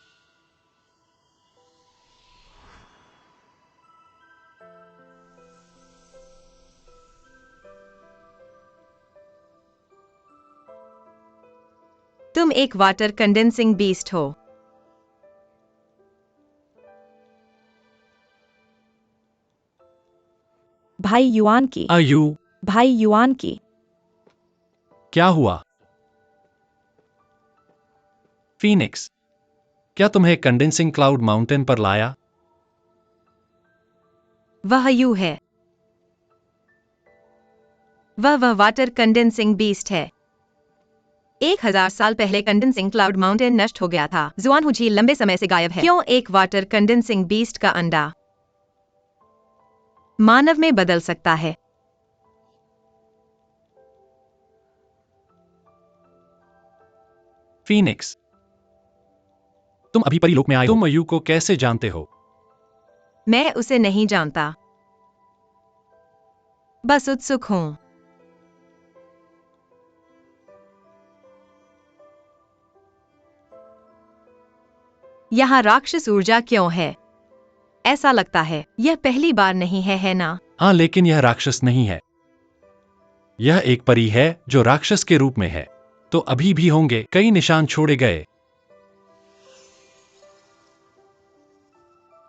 तुम एक वाटर कंडेंसिंग बीस्ट हो। भाई युआन की। अयू, भाई युआन की। क्या हुआ? फीनिक्स, क्या तुम्हें कंडेंसिंग क्लाउड माउंटेन पर लाया? वह यू है। वह वाटर कंडेंसिंग बीस्ट है। 1000 साल पहले कंडेंसिंग क्लाउड माउंटेन नष्ट हो गया था। जुआनहू झील लंबे समय से गायब है। क्यों एक वाटर कंडेंसिंग बीस्ट का अंडा मानव में बदल सकता है? फीनिक्स, तुम अभी परीलोक में आए हो। तुम अयू को कैसे जानते हो? मैं उसे नहीं जानता, बस उत्सुक हूं। यहाँ राक्षस ऊर्जा क्यों है? ऐसा लगता है यह पहली बार नहीं है ना? हाँ, लेकिन यह राक्षस नहीं है। यह एक परी है जो राक्षस के रूप में है। तो अभी भी होंगे कई निशान छोड़े गए।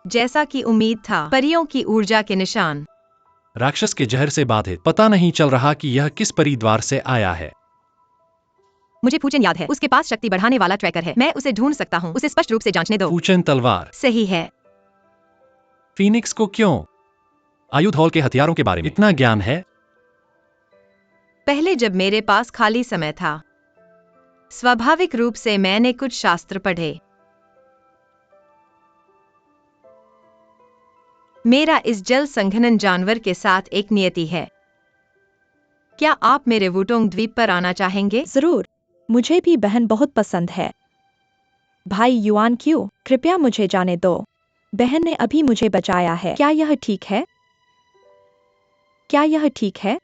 जैसा कि उम्मीद था, परियों की ऊर्जा के निशान। राक्षस के जहर से बाधित। पता नहीं चल रहा कि यह किस परिद्वार से आया है। मुझे फूचन याद है। उसके पास शक्ति बढ़ाने वाला ट्रैकर है। मैं उसे ढूंढ सकता हूँ। उसे स्पष्ट रूप से जांचने दो। फूचन तलवार। सही है। फीनिक्स को क्यों आयुध हॉल के हथियारों के बारे में इतना ज्ञान है? पहले जब मेरे पास खाली समय था, स्वाभाविक रूप से मैंने कुछ शास्त्र पढ़े। मेरा इस जल संघनन जानवर के साथ एक नियति है। क्या आप मेरे वुटोंग द्वीप पर आना चाहेंगे? जरूर। मुझे भी बहन बहुत पसंद है। भाई युआन क्यों? कृपया मुझे जाने दो। बहन ने अभी मुझे बचाया है। क्या यह ठीक है? क्या यह ठीक है?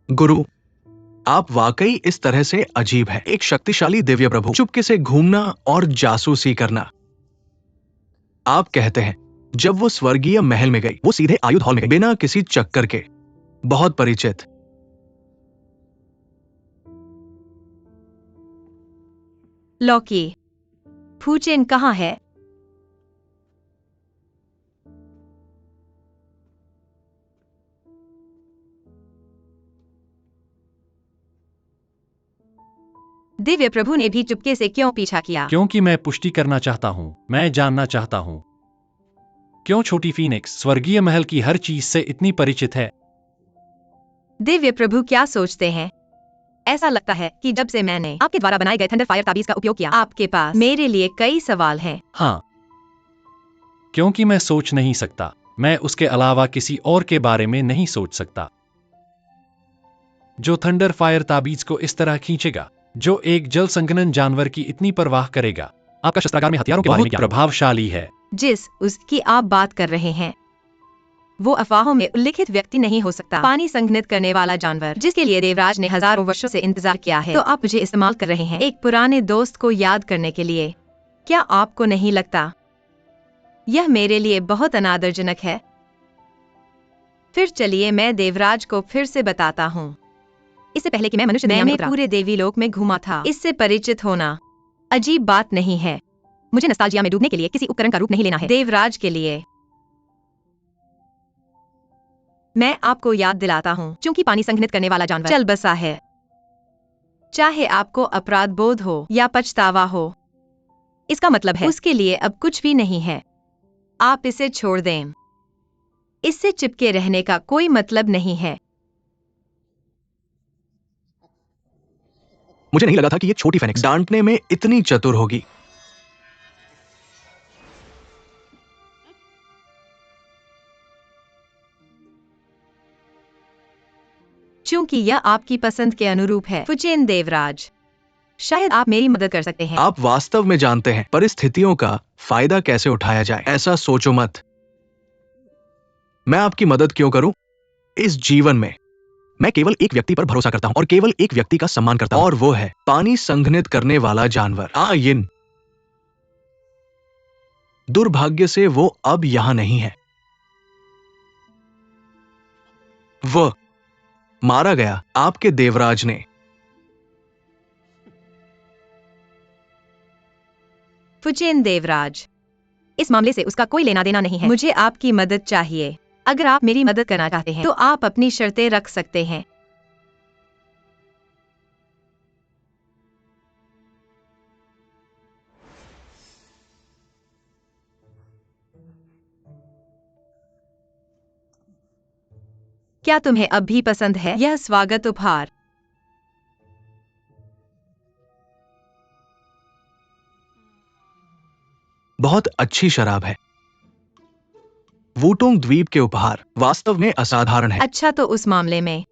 गुरु, आप वाकई इस तरह से अजीब है। एक शक्तिशाली दिव्य प्रभु, चुपके से घूमना और जासूसी करना। आप कहते हैं जब वो स्वर्गीय महल में गई, वो सीधे आयुध हॉल में गई, बिना किसी चक्कर के। बहुत परिचित। लॉकी, फूचेन कहाँ है? दिव्य प्रभु ने भी चुपके से क्यों पीछा किया? क्योंकि मैं पुष्टि करना चाहता हूं, मैं जानना चाहता हूं क्यों छोटी फीनिक्स स्वर्गीय महल की हर चीज से इतनी परिचित है। दिव्य प्रभु क्या सोचते हैं? ऐसा लगता है कि जब से मैंने आपके द्वारा बनाए गए थंडर फायर ताबीज का उपयोग किया, आपके पास मेरे लिए कई सवाल हैं। हाँ, क्योंकि मैं सोच नहीं सकता, मैं उसके अलावा किसी और के बारे में नहीं सोच सकता जो थंडर फायर ताबीज को इस तरह खींचेगा, जो एक जल संघनन जानवर की इतनी परवाह करेगा। आपका शस्त्रागार में हथियारों के बारे में क्या? प्रभावशाली है। जिस उसकी आप बात कर रहे हैं वो अफवाहों में उल्लिखित व्यक्ति नहीं हो सकता। पानी संघनित करने वाला जानवर जिसके लिए देवराज ने हजारों वर्षों से इंतजार किया है, तो आप मुझे इस्तेमाल कर रहे हैं एक पुराने दोस्त को याद करने के लिए। क्या आपको नहीं लगता यह मेरे लिए बहुत अनादरजनक है? फिर चलिए मैं देवराज को फिर से बताता हूँ। इससे पहले कि मैं मनुष्य दुनिया में पूरे देवी लोक में घूमा था। इससे परिचित होना अजीब बात नहीं है। मुझे नॉस्टैल्जिया में डूबने के लिए किसी उपकरण का रूप नहीं लेना है। देवराज के लिए मैं आपको याद दिलाता हूँ, क्योंकि पानी संघनित करने वाला जानवर चल बसा है। चाहे आपको अपराध बोध हो या पछतावा हो, इसका मतलब है उसके लिए अब कुछ भी नहीं है। आप इसे छोड़ दें। इससे चिपके रहने का कोई मतलब नहीं है। मुझे नहीं लगा था कि ये छोटी फेनिक्स डांटने में इतनी चतुर होगी। क्योंकि यह आपकी पसंद के अनुरूप है। फुचेन देवराज, शायद आप मेरी मदद कर सकते हैं। आप वास्तव में जानते हैं परिस्थितियों का फायदा कैसे उठाया जाए। ऐसा सोचो मत। मैं आपकी मदद क्यों करूं? इस जीवन में मैं केवल एक व्यक्ति पर भरोसा करता हूं और केवल एक व्यक्ति का सम्मान करता हूं, और वो है पानी संघनित करने वाला जानवर आयिन। दुर्भाग्य से वो अब यहां नहीं है। वह मारा गया आपके देवराज ने। फुचेन देवराज, इस मामले से उसका कोई लेना देना नहीं है। मुझे आपकी मदद चाहिए। अगर आप मेरी मदद करना चाहते हैं तो आप अपनी शर्तें रख सकते हैं। क्या तुम्हें अब भी पसंद है यह स्वागत उपहार? बहुत अच्छी शराब है। वूटोंग द्वीप के उपहार वास्तव में असाधारण है। अच्छा, तो उस मामले में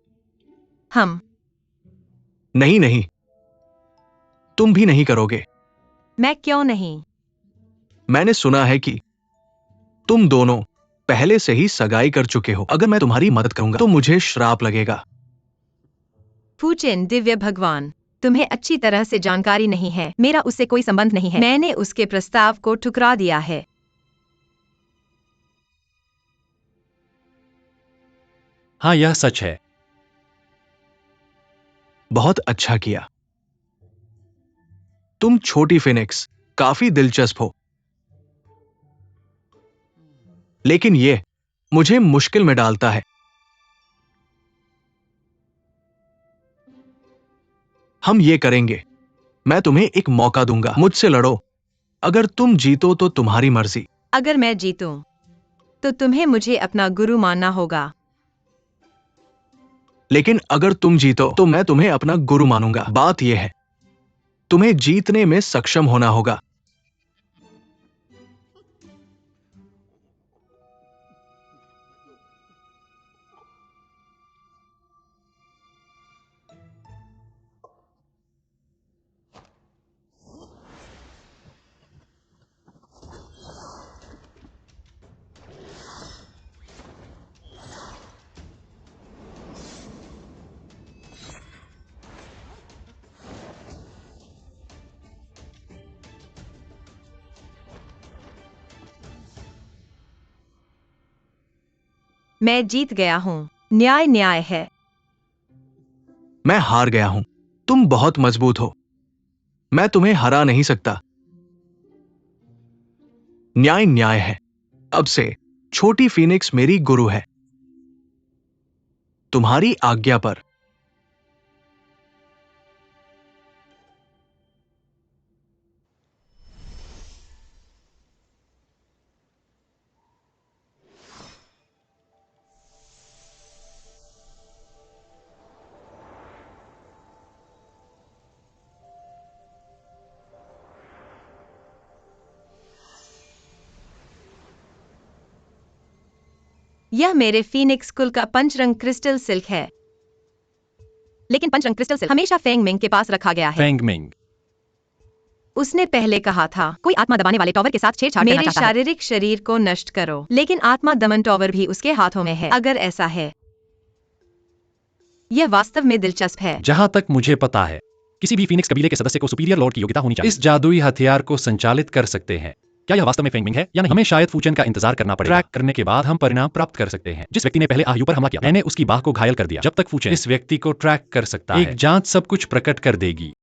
हम नहीं नहीं, तुम भी नहीं करोगे। मैं क्यों नहीं? मैंने सुना है कि तुम दोनों पहले से ही सगाई कर चुके हो। अगर मैं तुम्हारी मदद करूंगा तो मुझे श्राप लगेगा। फुचेन दिव्य भगवान, तुम्हें अच्छी तरह से जानकारी नहीं है। मेरा उससे कोई संबंध नहीं है। मैंने उसके प्रस्ताव को ठुकरा दिया है। हाँ, यह सच है। बहुत अच्छा किया। तुम छोटी फिनिक्स काफी दिलचस्प हो, लेकिन ये मुझे मुश्किल में डालता है। हम ये करेंगे। मैं तुम्हें एक मौका दूंगा। मुझसे लड़ो। अगर तुम जीतो तो तुम्हारी मर्जी। अगर मैं जीतूं तो तुम्हें मुझे अपना गुरु मानना होगा। लेकिन अगर तुम जीतो तो मैं तुम्हें अपना गुरु मानूंगा। बात यह है, तुम्हें जीतने में सक्षम होना होगा। मैं जीत गया हूँ। न्याय न्याय है। मैं हार गया हूं। तुम बहुत मजबूत हो। मैं तुम्हें हरा नहीं सकता। न्याय न्याय है। अब से छोटी फीनिक्स मेरी गुरु है। तुम्हारी आज्ञा पर। यह मेरे फीनिक्स कुल का पंचरंग क्रिस्टल सिल्क है। लेकिन पंचरंग क्रिस्टल सिल्क हमेशा फेंग मिंग के पास रखा गया है। Feng Ming. उसने पहले कहा था, कोई आत्मा दबाने वाले टॉवर के साथ छेड़छाड़ करना मेरे चाहता है। शारीरिक शरीर को नष्ट करो, लेकिन आत्मा दमन टॉवर भी उसके हाथों में है। अगर ऐसा है, यह वास्तव में दिलचस्प है। जहां तक मुझे पता है, किसी भी फीनिक्स कबीले के सदस्य को सुपीरियर लॉर्ड की योग्यता होनी चाहिए। इस जादुई हथियार को संचालित कर सकते हैं। क्या यह वास्तव में फेंग मिंग है या नहीं? हमें शायद फूचन का इंतजार करना पड़ेगा। ट्रैक करने के बाद हम परिणाम प्राप्त कर सकते हैं। जिस व्यक्ति ने पहले आयु पर हमला किया, मैंने उसकी बाह को घायल कर दिया। जब तक फूचन इस व्यक्ति को ट्रैक कर सकता है, एक जांच सब कुछ प्रकट कर देगी।